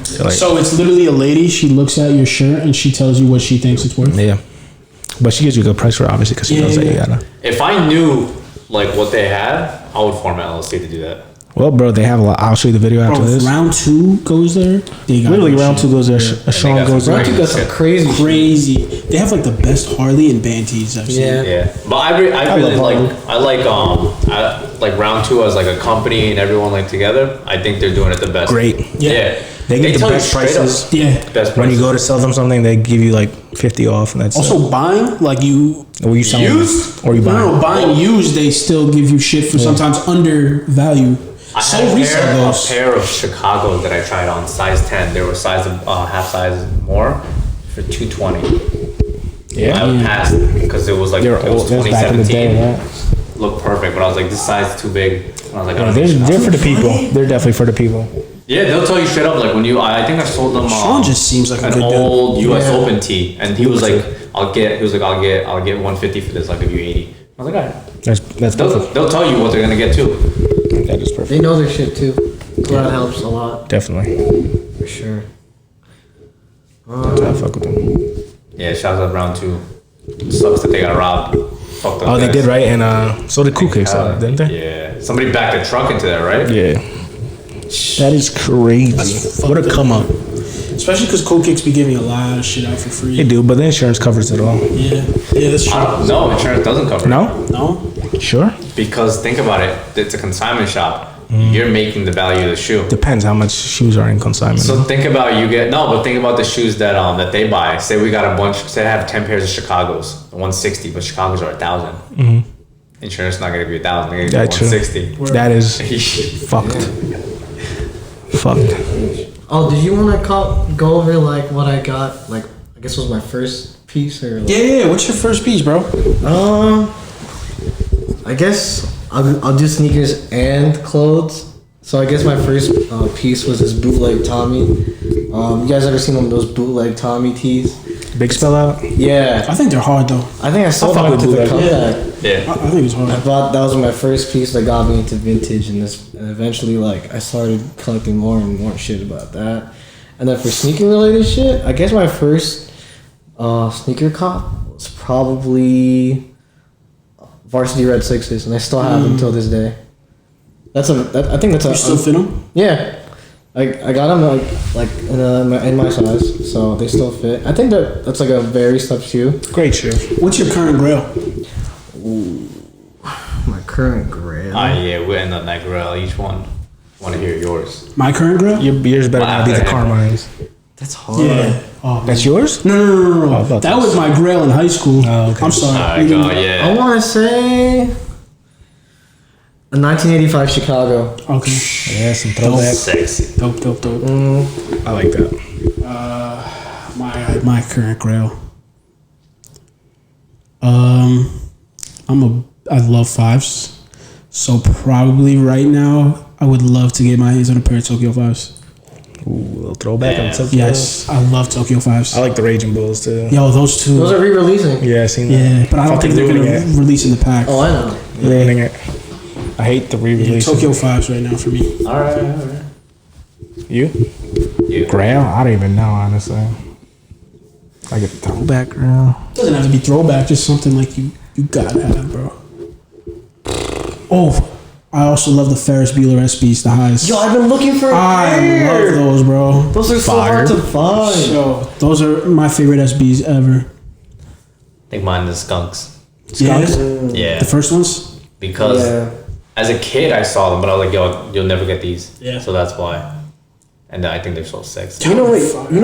So, like, So it's literally a lady. She looks at your shirt and she tells you what she thinks it's worth. yeah, but she gives you a good price for it, obviously, because she Yeah, knows that you yeah. gotta. If I knew like what they had, I would form an LLC to do that. Well, bro, they have a lot. I'll show you the video after Bro, if this. round 2 goes there, they got Literally, that Round shit. Two goes there. Sean got goes some there. great- You got some crazy. Crazy. They have like the best Harley and band tees I've seen. Yeah. Yeah, but I really love I like Round Two as like a company and everyone like together. I think they're doing it the best. Great. Yeah, They give the tell you best straight up. prices. Yeah. Best prices. When you go to sell them something, they give you like 50 off, and that's Also, buying like you. or you selling Used? or you buying. No, buying used, they still give you shit for sometimes under value. I So had resell a those. pair of Chicago's that I tried on size 10. They were size of half size more for $220. Yeah. I passed because it was like They were it was old. That was back in the 2017. day, right? Looked perfect, but I was like, this size is too big. And I was like, I Yeah, don't they're, need they're Chicago. for the people. They're definitely for the people. Yeah, they'll tell you straight up like when you. I think I sold them. Sean just seems like a an good dude. old U.S. Yeah. Open tee, and he was like, I'll get 150 for this. I'll give you 80. I was like, all right. That's perfect. They'll tell you what they're gonna get too. That is perfect. They know their shit too. So that helps a lot Definitely. for sure. I fuck with them. Yeah, shouts out round 2. Sucks that they got robbed. Fuck those Oh, they guys. did, right? And so did Cool Kicks, didn't they? Yeah. Somebody backed a truck into that, right? Yeah. That is crazy. What a come up. Especially because Cold Kicks be giving a lot of shit out for free. They do, but the insurance covers it all. Yeah, that's true. No, insurance doesn't cover it. No? No? Sure. Because think about it. It's a consignment shop. You're making the value of the shoe. Depends how much shoes are in consignment. So think about but think about the shoes that that they buy. Say we got a bunch. Say I have 10 pairs of Chicago's, 160, but Chicago's are 1,000. Insurance not gonna be 1,000. They're gonna That's be true. 160. That is fucked. Fucked. Oh, did you want to go over like what I got? Like, I guess was my first piece or like, Yeah. What's your first piece, bro? I guess I'll do sneakers and clothes. So I guess my first piece was this bootleg Tommy. You guys ever seen those bootleg Tommy tees? Big spell out? Yeah, I think they're hard though. I think I sold fuck them with to the bootleg. comeback. Yeah. I think it's hard. I thought that was my first piece that got me into vintage, and eventually like I started collecting more and more shit about that. And then for sneaker related shit, I guess my first sneaker cop was probably Varsity Red Sixes, and I still have them till this day. I think that's a You still fit them? yeah. I got them like in my size, so they still fit. I think that's like a very tough shoe. Great shoe. What's your current grail? My current grail. Yeah, we're in the night grill. Each one. Want to hear yours? My current grail? Yours better not be the Carmines. That's hard. Yeah. Oh, That's yours? no. I thought That that was my grail in high school. Oh, okay. I'm sorry. Alright, go. I Yeah. want to say a 1985 Chicago. Okay. Yeah, some throwback. Sexy. Dope. I like that. My current grail. I love fives. So probably right now, I would love to get my hands on a pair of Tokyo 5s. Ooh, a little throwback Yeah. on Tokyo. Yes, I love Tokyo 5s. I like the Raging Bulls too. Yo, those two. Those are re-releasing. Yeah, I seen that. Yeah, but I don't think they're ruining gonna it. release in the pack. Oh, I know. Ruining it. I hate the re-release. Tokyo 5s right now for me. All right. You? You. Grail? I don't even know, honestly. Like a throwback grail. Doesn't have to be throwback, just something like you gotta have, bro. Oh, I also love the Ferris Bueller SBs, the highs. Yo, I've been looking for a I pair. love those, bro. Those are so hard to find. Yo, those are my favorite SBs ever. I think mine is skunks. Skunks? Yeah. The first ones? Because Yeah. as a kid I saw them, but I was like, yo, you'll never get these. Yeah. So that's why. And I think they're so sexy. You know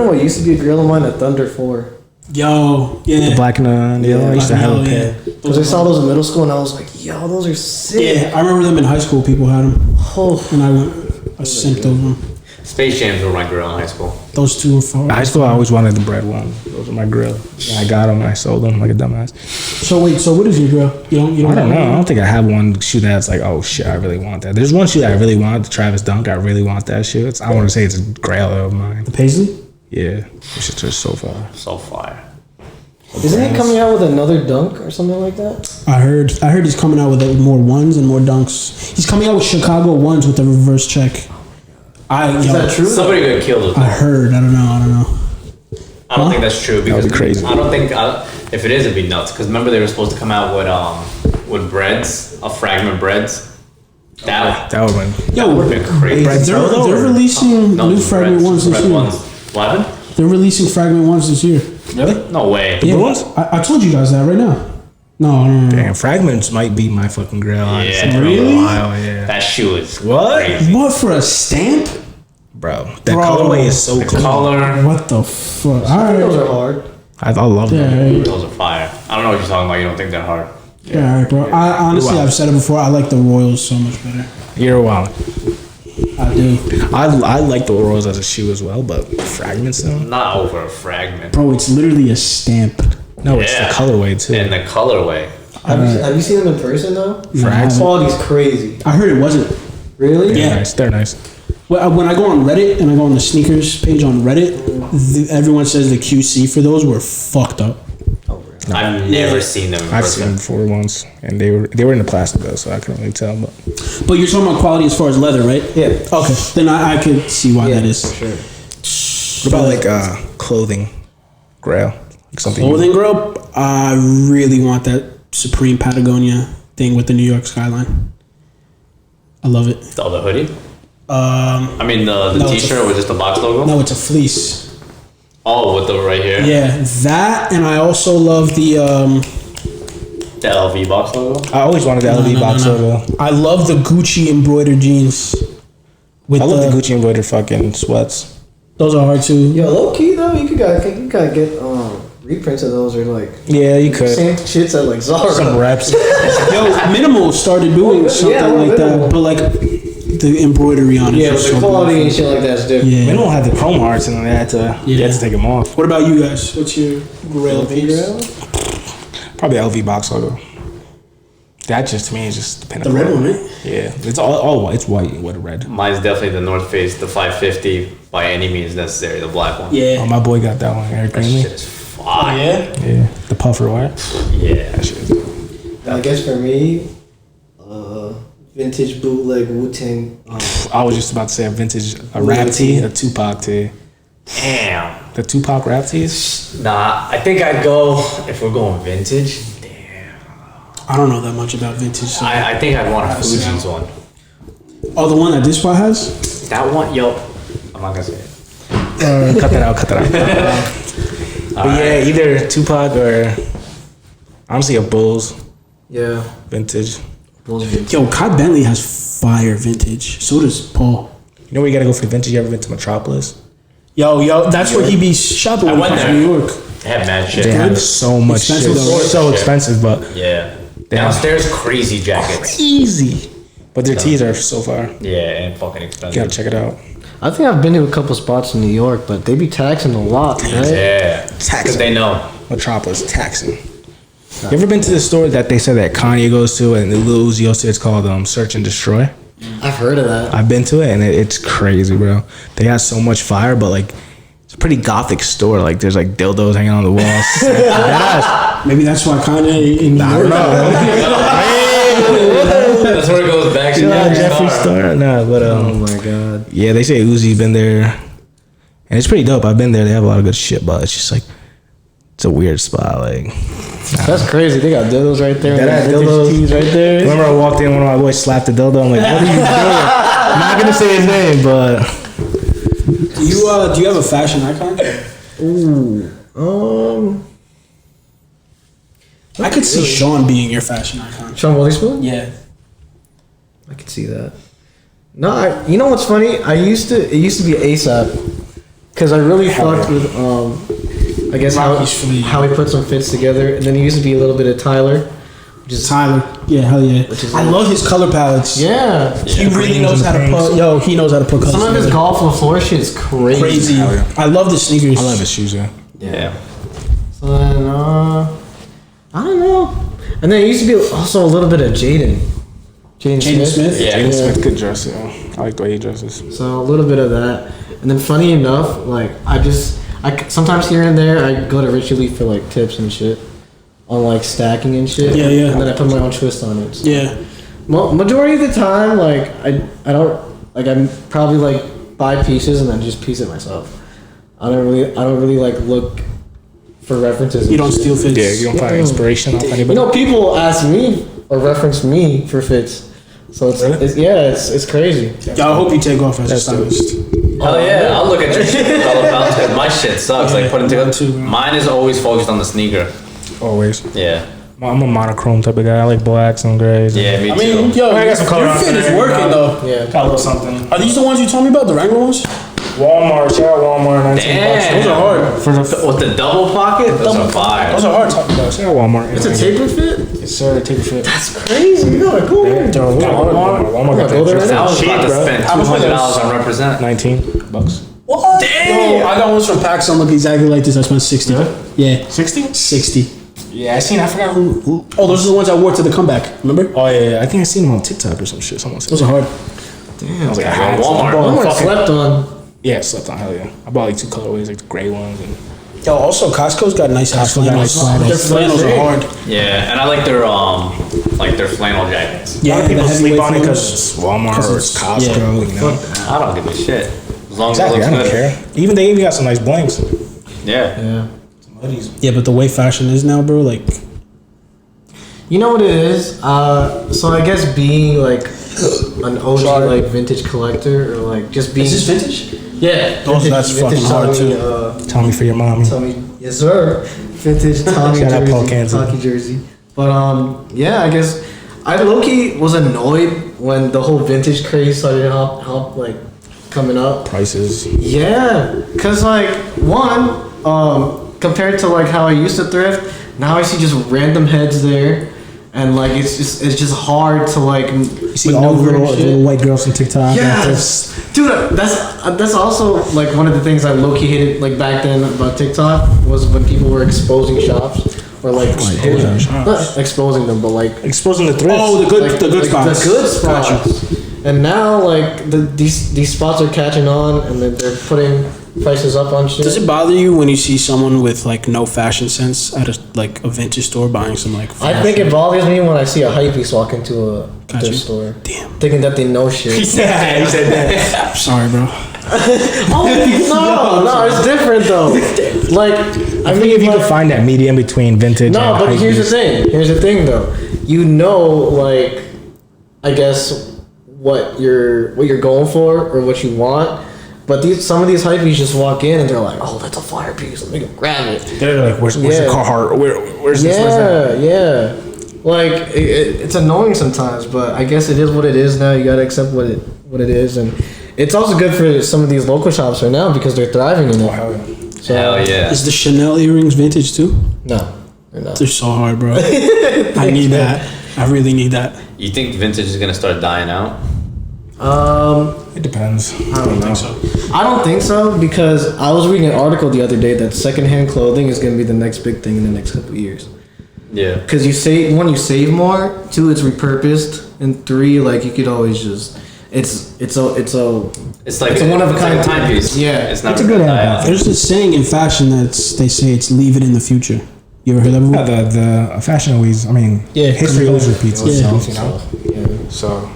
what used to be a grill of mine? A Thunder 4. Yo, yeah. The black and the yellow. I used to have a pair. Because I saw those in middle school and I was like, yo, those are sick. Yeah, I remember them in high school. People had them, Oh, and I simped over them. Space Jams were my girl in high school. Those two were far. In high school, I always wanted the bread one. Those were my grill. And I got them and I sold them like a dumbass. So wait, so what is your grill? You don't I don't know. I have don't think I have one shoe that's like, oh shit, I really want that. There's one shoe that I really want, the Travis Dunk. I really want that shoe. I want to say it's a grail of mine. the Paisley? Yeah, it's just so far. So fire. isn't he coming out with another dunk or something like that? I heard he's coming out with more ones and more dunks. He's coming out with Chicago ones with the reverse check. Is that true? Somebody got killed with I that. heard. I don't know. I don't think that's true because be crazy. I don't think if it is, it'd be nuts. Because remember they were supposed to come out with breads, fragment breads. That That would win. Yo, would have been crazy. Bread they're solo or- releasing No, new just fragment breads, ones this bread year. ones. What happened? They're releasing fragment ones this year. Really? No way. Yeah, ones? I told you guys that right now. No. Damn, fragments might be my fucking grill. Honestly, Yeah, for really? a while, yeah. That shoe is What? crazy. What for a stamp? Bro, that colorway is so cool. Color. What the fuck? Those Alright. are hard. I love them. Yeah, Those are fire. I don't know what you're talking about. You don't think they're hard. yeah, alright, bro. I honestly, I've said it before. I like the Royals so much better. You're wild. I do, I like the Royals as a shoe as well, but fragments though. Not over a fragment. bro. It's literally a stamp. No, it's the colorway too. And the colorway. Have you seen them in person though? No, I haven't. Quality's crazy. I heard it wasn't. Really? Yeah. Nice. They're nice. When I go on Reddit and I go on the sneakers page on Reddit, everyone says the QC for those were fucked up. I've never seen them in I've seen them person. before once, and they were in the plastic though, so I couldn't really tell. But But you're talking about quality as far as leather, right? Yeah. Okay, then I could see why Yeah, that is. for sure. what about like clothing, grail, like something? Clothing Grow, I really want that Supreme Patagonia thing with the New York skyline. I love it. Oh, the hoodie? I mean, the no, it's t-shirt with just the box logo? No, it's a fleece. Oh, with the right here? Yeah, that, and I also love the. The LV box logo? I always wanted the LV box logo. I love the Gucci embroidered jeans. With I love the Gucci embroidered fucking sweats. Those are hard too. Yo, low key though, you gotta get reprints of those or like Yeah, you could. same shits at like Zara. Some reps. Yo, Minimal started doing something yeah, like that, Minimal. but like the embroidery on it. Yeah, was but the so quality and beautiful. shit like that's different. Yeah. Minimal had the chrome hearts, and they had to take them off. What about you guys? What's your grail piece? Probably LV box logo. That just to me is just the The pinnacle. red one, right? Yeah, it's all white. It's white with red. Mine's definitely the North Face, the 550 by any means necessary, the black one. Oh, Yeah. my boy got that one, Eric That shit Greenlee. is fire. Yeah, the puffer white. Yeah. That shit is. I guess for me, vintage bootleg Wu-Tang. I was just about to say a vintage rap tee, a Tupac tee. Damn. The Tupac rap tees. Nah, I think I'd go, if we're going vintage, damn. I don't know that much about vintage. So. I think I'd want a Fuji's one. Oh, the one that this spot has? That one, yo, I'm not gonna say it. Cut that out. But yeah, either Tupac or honestly a Bulls Yeah. vintage. Yo, Kai Bentley has fire vintage. So does Paul. You know where you gotta go for the vintage? You ever been to Metropolis? Yo, that's where he be shopping I when he went comes to there. New York. They have mad shit. They have so much Expensive shit. though, right? So expensive, but Yeah. They have- Downstairs, crazy jackets. easy. But their tees are so far. Yeah, and fucking You expensive. gotta check it out. I think I've been to a couple spots in New York, but they be taxing a lot, right? Yeah. Taxing. Because they know. Metropolis taxing. You ever been to the store that they said that Kanye goes to and the Lil Uzi also it's called Search and Destroy? I've heard of that. I've been to it and it's crazy, bro. They got so much fire, but like it's a pretty gothic store. Like there's like dildos hanging on the walls. Maybe that's why Kanye in New York. That's where it goes back to. Jeffree Star. Nah, but Oh my god. yeah, they say Uzi been there, and it's pretty dope. I've been there. They have a lot of good shit, but it's just like it's a weird spot. Like That's crazy. They got dildos right there. That ass Vintage dildos. tees right there. remember I walked in, one of my boys slapped the dildo. I'm like, what are you doing? I'm not gonna say his name, but Do you have a fashion icon? I could see Sean being your fashion icon. Sean Witherspoon? Yeah. I could see that. No, you know what's funny? It used to be ASAP. Because I really fucked with, I guess Rocky's fleet. how he put some fits together. And then he used to be a little bit of Tyler. Which is, Tyler. Yeah, hell yeah. is- I love his color palettes. yeah. He really knows how to Greens and put. Yo, he knows how to put colors. Some of his together. golf on the floor shit is crazy. Crazy. Hell yeah. I love the sneakers. I love his shoes. Yeah. Yeah. So then, I don't know. And then it used to be also a little bit of Jaden. Jaden Smith. Yeah. Jaden Smith could dress. Yeah. I like the way he dresses. So a little bit of that. And then funny enough, like I sometimes here and there I go to Richie Lee for like tips and shit on like stacking and shit. Yeah, yeah. And then I put my own twist on it. So Yeah. majority of the time, like I don't like I'm probably like buy pieces and then just piece it myself. I don't really like look for references. You and don't shit. steal fits. Yeah, you don't find inspiration off anybody. You know, people ask me or reference me for fits. So it's crazy. Yo, I hope you take off as a stylist. Oh yeah, I'll look at your shit for color balance because my shit sucks. Like putting together. too, bro. Mine is always focused on the sneaker. Always. Yeah. I'm a monochrome type of guy. I like blacks and grays. Yeah, me I mean, too. yo, I got some color your on fit there, is working you know. though. Yeah. Got a little something. Are these the ones you told me about, the Wrangler ones? Walmart, shout out Walmart, 19 bucks. Damn. Those are hard. For the With the double pocket, those are fire. Those are hard. Shout out Walmart. it's a taper fit. Yes, sir, taper fit. That's crazy. You gotta go there. Walmart got Go there that right I was cheap, about to bro. spend How much was $200 on represent. 19 bucks. What? Damn! Yo, I got ones from PacSun look exactly like this. I spent 60. Yeah. 60? 60. Yeah, I forgot who. Oh, those are the ones I wore to the comeback. Remember? Oh, yeah, I think I seen them on TikTok or some shit. Someone said. Those are hard. I was like, Yeah, I Walmart. Walmart slept on. Yeah, slept on, hell yeah. I bought like 2 colorways, like the gray ones. And Yo, also Costco's got nice ass Costco got nice flannels. Their flannels. flannels are hard. Yeah, and I like their flannel jackets. Yeah, a lot of people the sleep on it heavyweight because it's Walmart or it's Cause it's- Costco, you know. I don't give a shit. As long Exactly, as I it don't looks good. care. Even they even got some nice blanks. Yeah. Yeah. Yeah, but the way fashion is now, bro, like You know what it is? So I guess being like an OG like vintage collector or like just being vintage? yeah, Those- that's fucking hard, Tommy, too. Tell me for your mommy. Tommy, yes sir, vintage Tommy Shout out Paul jersey, Kanzi. hockey jersey. But yeah, I guess I low-key was annoyed when the whole vintage craze started hop like coming up. Prices. Yeah, cause like compared to like how I used to thrift, now I see just random heads there, and like it's just hard to like You see all the little white girls from TikTok. Yes, dude, that's also like one of the things I low key hated like back then about TikTok was when people were exposing shops or like exposing shops. not exposing them, but like Exposing the thrifts. oh, the good like, the good like, spots. the good Got you. spots. And now like these spots are catching on, and then they're putting prices up on shit. Does it bother you when you see someone with like no fashion sense at a vintage store buying some like? I think it bothers me when I see a hypebeast walk into a Gotcha. thrift store, Damn. thinking that they know shit. Yeah, he said that. I'm sorry, bro. Oh no, it's different though. Like I think if you could find that medium between vintage no, and but hype here's the beast. thing. Here's the thing though. You know, like, I guess what you're going for or what you want. But some of these hypebeasts just walk in and they're like, "Oh, that's a fire piece. Let me go grab it." They're like, where's the Yeah. Carhartt? Where's this? Where's that? Yeah. Like it's annoying sometimes, but I guess it is what it is now. You gotta accept what it is, and it's also good for some of these local shops right now because they're thriving in it. Oh, hell yeah. So, Hell yeah. Is the Chanel earrings vintage too? No, they're not. They're so hard, bro. I need that. I really need that. You think vintage is gonna start dying out? It depends. I don't know. I don't think so because I was reading an article the other day that secondhand clothing is going to be the next big thing in the next couple of years. Yeah. Because you save more. 2, it's repurposed, and 3, like you could always just it's It's like it's a one of a kind timepiece. Yeah. It's not It's a good gonna die idea. out. There's this saying in fashion they say it's leave it in the future. You ever heard that before? The fashion always, I mean, Yeah, history always repeats Yeah. itself, you know? Yeah. So,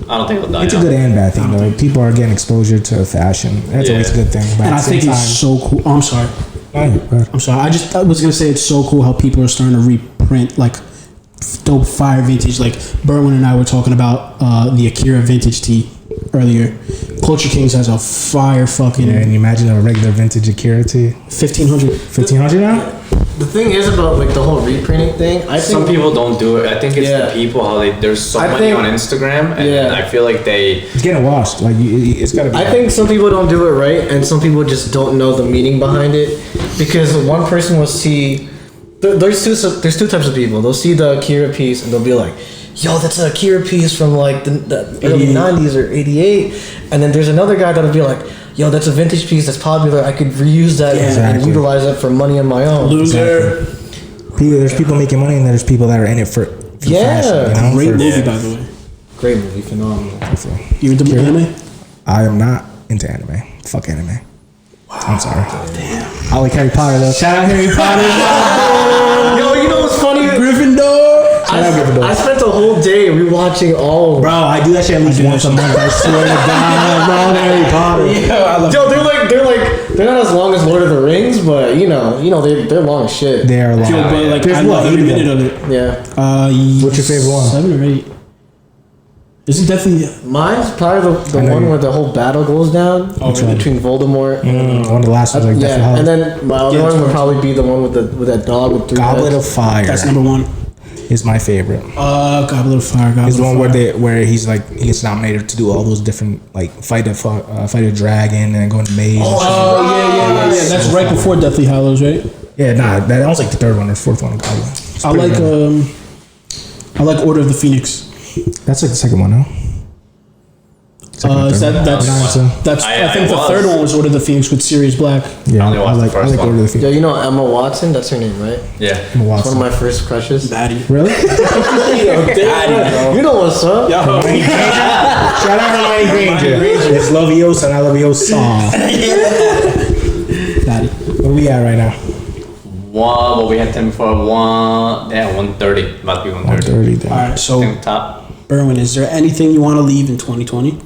I don't think it'll die it's a out. good and bad thing, though. People are getting exposure to fashion. That's Yeah. always a good thing. But And at I the think same it's so cool. Oh, I'm sorry. time, go ahead. I'm sorry. I was gonna say it's so cool how people are starting to reprint like dope fire vintage. Like Berwin and I were talking about the Akira vintage tee earlier. Culture Kings has a fire fucking Yeah, and you imagine a regular vintage Akira tee. 1500. 1500 now? The thing is about like the whole reprinting thing. I think Some people don't do it. I think it's Yeah. the people how there's so I many think- on Instagram, and Yeah. I feel like they. It's getting washed. Like, it's gotta be. I think some people don't do it right, and some people just don't know the meaning behind it. Because one person will see, there's two types of people. They'll see the Akira piece and they'll be like, "Yo, that's an Akira piece from like the early 90s or '88," and then there's another guy that'll be like, "Yo, that's a vintage piece that's popular. I could reuse that and Exactly. utilize it for money on my own." Loser. There's people making money, and there's people that are in it for Yeah. fashion. You know? Great For- movie, by the way. Great movie, phenomenal. You into anime? I am not into anime. Fuck anime. I'm sorry. Damn. I like Harry Potter though. Shout out Harry Potter. Yo, you know what's funny? Gryffindor. I spent the whole day rewatching all of them. Bro, I do that shit at least once a month. I swear to God, bro, Harry Potter. I love Yo, they're not as long as Lord of the Rings, but you know they're long as shit. They are long. Yo, but like There's I what, love every 8 of minute them? of it. Yeah. What's your favorite one? 7 or 8. Isn't definitely Mine's probably the I know one you- where the whole battle goes down between Voldemort and One of the last ones, like Deathly yeah, Hallows. and then my other Yeah, one it's would fine. probably be the one with that dog with 3 Goblet heads. of Fire. that's number 1. is my favorite. Goblet of Fire. It's the one where he's like he gets nominated to do all those different like fight a dragon and go into maze. Oh yeah. That's right before Deathly Hallows, right? Yeah, nah, that was like the third one or fourth one. I like Order of the Phoenix. That's like the second one, no? I think the third one was Order of the Phoenix with Sirius Black. Yeah, I only watched the I first like one. Order of the Yo, Phoenix. you know Emma Watson? That's her name, right? Yeah. Emma It's Watson. one of my first crushes. Daddy. Really? You know what's up? Shout out to Hermione Granger. It's Leviosa and I Leviosa song. Daddy. Where we at right now? Well, we had 10 before 130. About to be 130. 130. All right. So, Top. Berwin, is there anything you want to leave in 2020?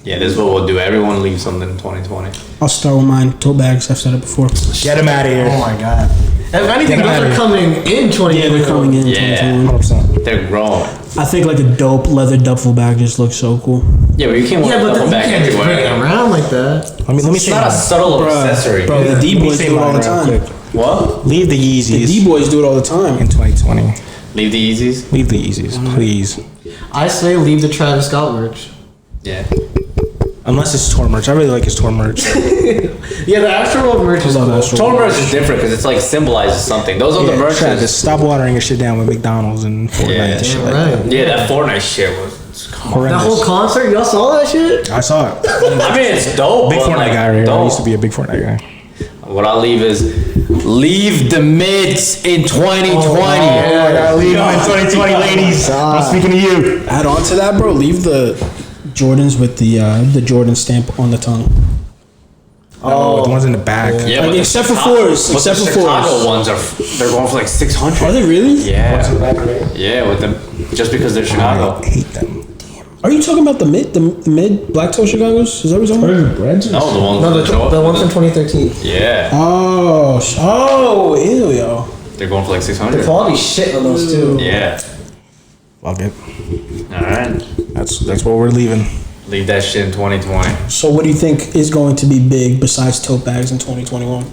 Yeah, this is what we'll do. Everyone leave something in 2020. I'll start with mine. Tote bags. I've said it before. Get him out of here. Oh my god. If anything, those are coming in 2020. Yeah, they're coming in Yeah. 2021. 100%. They're growing. I think like a dope leather duffel bag just looks so cool. Yeah, but you can't Yeah, wear but a you back can't just bring it everywhere. around like that. Let me It's say not a mine. subtle accessory. Bro, the Let me D-boys say do it all mine the real time. quick. What? Leave the The Yeezys D-boys do it all the time. in 2020. Leave the Yeezys? Leave the Yeezys, please. I say leave the Travis Scott merch. Yeah. Unless it's tour merch. I really like his tour merch. Yeah, the Astro merch is cool. Tour merch is different because it's like symbolizes something. Those are the merch. Travis, stop watering your shit down with McDonald's and Fortnite Yeah. and shit Damn like right. Yeah, that Fortnite shit was That horrendous. whole concert, y'all saw that shit? I saw it. I mean, it's dope. Big but, Fortnite like, guy right here. I dope. used to be a big Fortnite guy. What I'll leave is leave the mids in 2020. I gotta leave them in 2020, ladies. I'm speaking to you. Add on to that, bro. Leave the Jordans with the Jordan stamp on the tongue. Oh, the ones in the back. Yeah, Like, but the except for Chicago- fours, but except the for Chicago fours. ones they're going for like 600. Are they really? Yeah. Yeah, with them just because they're Chicago. I hate them. Are you talking about the mid black toe Chicago's? Is that what you're talking about? No, the ones No, with the one from 2013. Yeah, Oh, ew, yo. they're going for like 600. Quality shit on those too. Yeah. Fuck it. All right. That's what we're leaving. Leave that shit in 2020. So, what do you think is going to be big besides tote bags in 2021?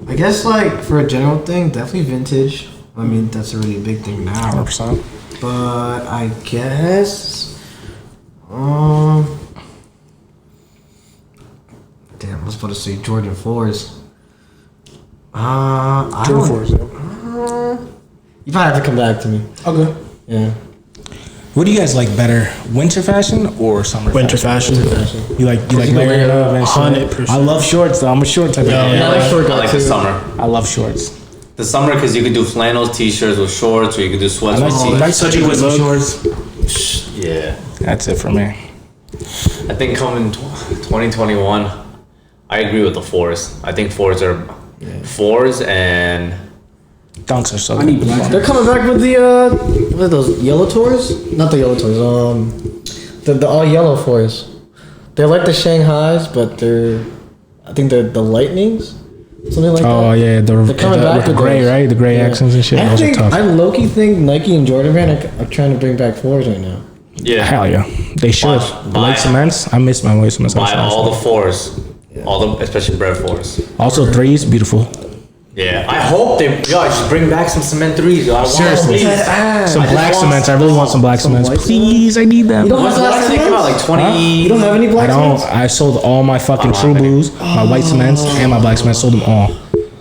I guess like for a general thing, definitely vintage. I mean, that's already a big thing now. 100%. But I guess, damn, I was about to say Jordan 4s. I Jordan don't. 4s. You probably have to come back to me. Okay. Yeah. What do you guys like better, winter fashion or summer? Winter fashion. You like layering it up and shit? 100%. I love shorts though. I'm a short type of guy. I like short I like guys, the too. summer. I love shorts. The summer because you could do flannels, t-shirts with shorts, or you could do sweats with Nice t-shirts. hoodie with some shorts. Yeah. That's it for me. I think coming 2021, I agree with the fours. I think fours are fours and Dunks are so I need good. black. They're coming back with the what are those yellow tours? Not the yellow tours. The all yellow fours. They're like the Shanghais, but I think they're the Lightnings, something like that. Oh yeah, They're coming back with the with gray, those. right? The gray Yeah. accents and shit. I Those are think tough. I low-key think Nike and Jordan Brand are trying to bring back fours right now. yeah. Hell yeah, they should. The Buy- white cements. I miss my white cements. Buy all the fours, especially bread fours. Also threes, beautiful. Yeah, I hope they just bring back some cement threes. Yo. I want Seriously. these. Some I just black want cements. I really want some black cements. white Please, I need them. You don't When's the last thing came out? Like 20. You don't have any I black don't. ones? I sold all my fucking True Blues, my white cements, and my black cements. Sold them all.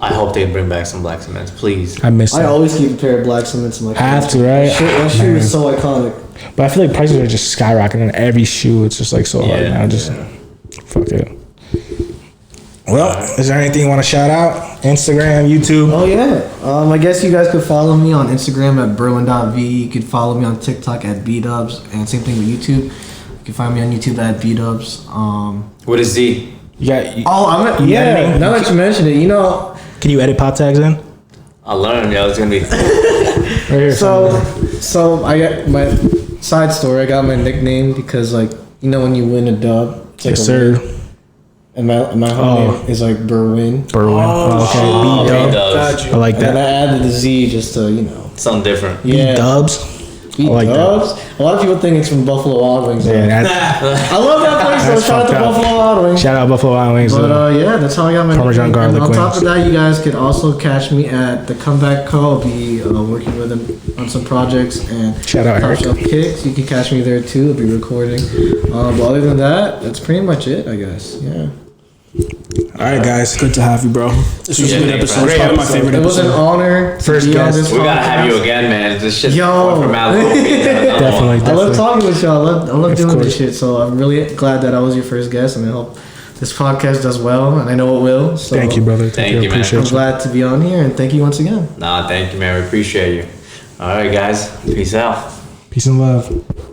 I hope they bring back some black cements, please. I miss I them. always keep a pair of black cements in my car. Have to, right? That shoe Man. is so iconic. But I feel like prices are just skyrocketing on every shoe. It's just like so hard Yeah. now. Just fuck it. Well, is there anything you want to shout out? Instagram, YouTube? Oh yeah. I guess you guys could follow me on Instagram at berwin.v. You could follow me on TikTok at bdubs, and same thing with YouTube. You can find me on YouTube at bdubs. With a Z. You got, Yeah. editing? Now that you mention it, you know. can you edit pop tags in? I learned, yo. It's gonna be. Right here. So I got my side story. I got my nickname because like when you win a dub, it's like Yes, a win. sir. And my whole name is like Berwin. Berwin. Okay. B-dub. B-dubs. I like And then I that. added the Z just to Something different. Yeah. B-dubs. Sweet I like that. Dubs. A lot of people think it's from Buffalo Wild Wings. Yeah, though. that's, I love that place. So That's shout out to fucked up. Buffalo Wild Wings. shout out Buffalo Wild Wings. But yeah, that's how I got my Parmesan nickname. garlic And on top wings. of that, you guys could also catch me at the Comeback Co. I'll be working with them on some projects and Shout out Top Eric. Shelf Kicks. You can catch me there too. I'll be recording. But other than that, that's pretty much it, I guess. Yeah. All right, guys. Good to have you, bro. This was a Yeah, good thanks, episode. bro. It's probably my favorite It was an episode. honor to First be on guest. this We gotta have podcast. you again, man. This shit's Yo. going from out. Definitely. I love talking with y'all. I love doing course. this shit. So I'm really glad that I was your first guest, and I hope this podcast does well, and I know it will. So Thank you, brother. Thank you, man. Appreciate I'm you. glad to be on here, and thank you once again. Nah, thank you, man. We appreciate you. All right, guys. Peace out. Peace and love.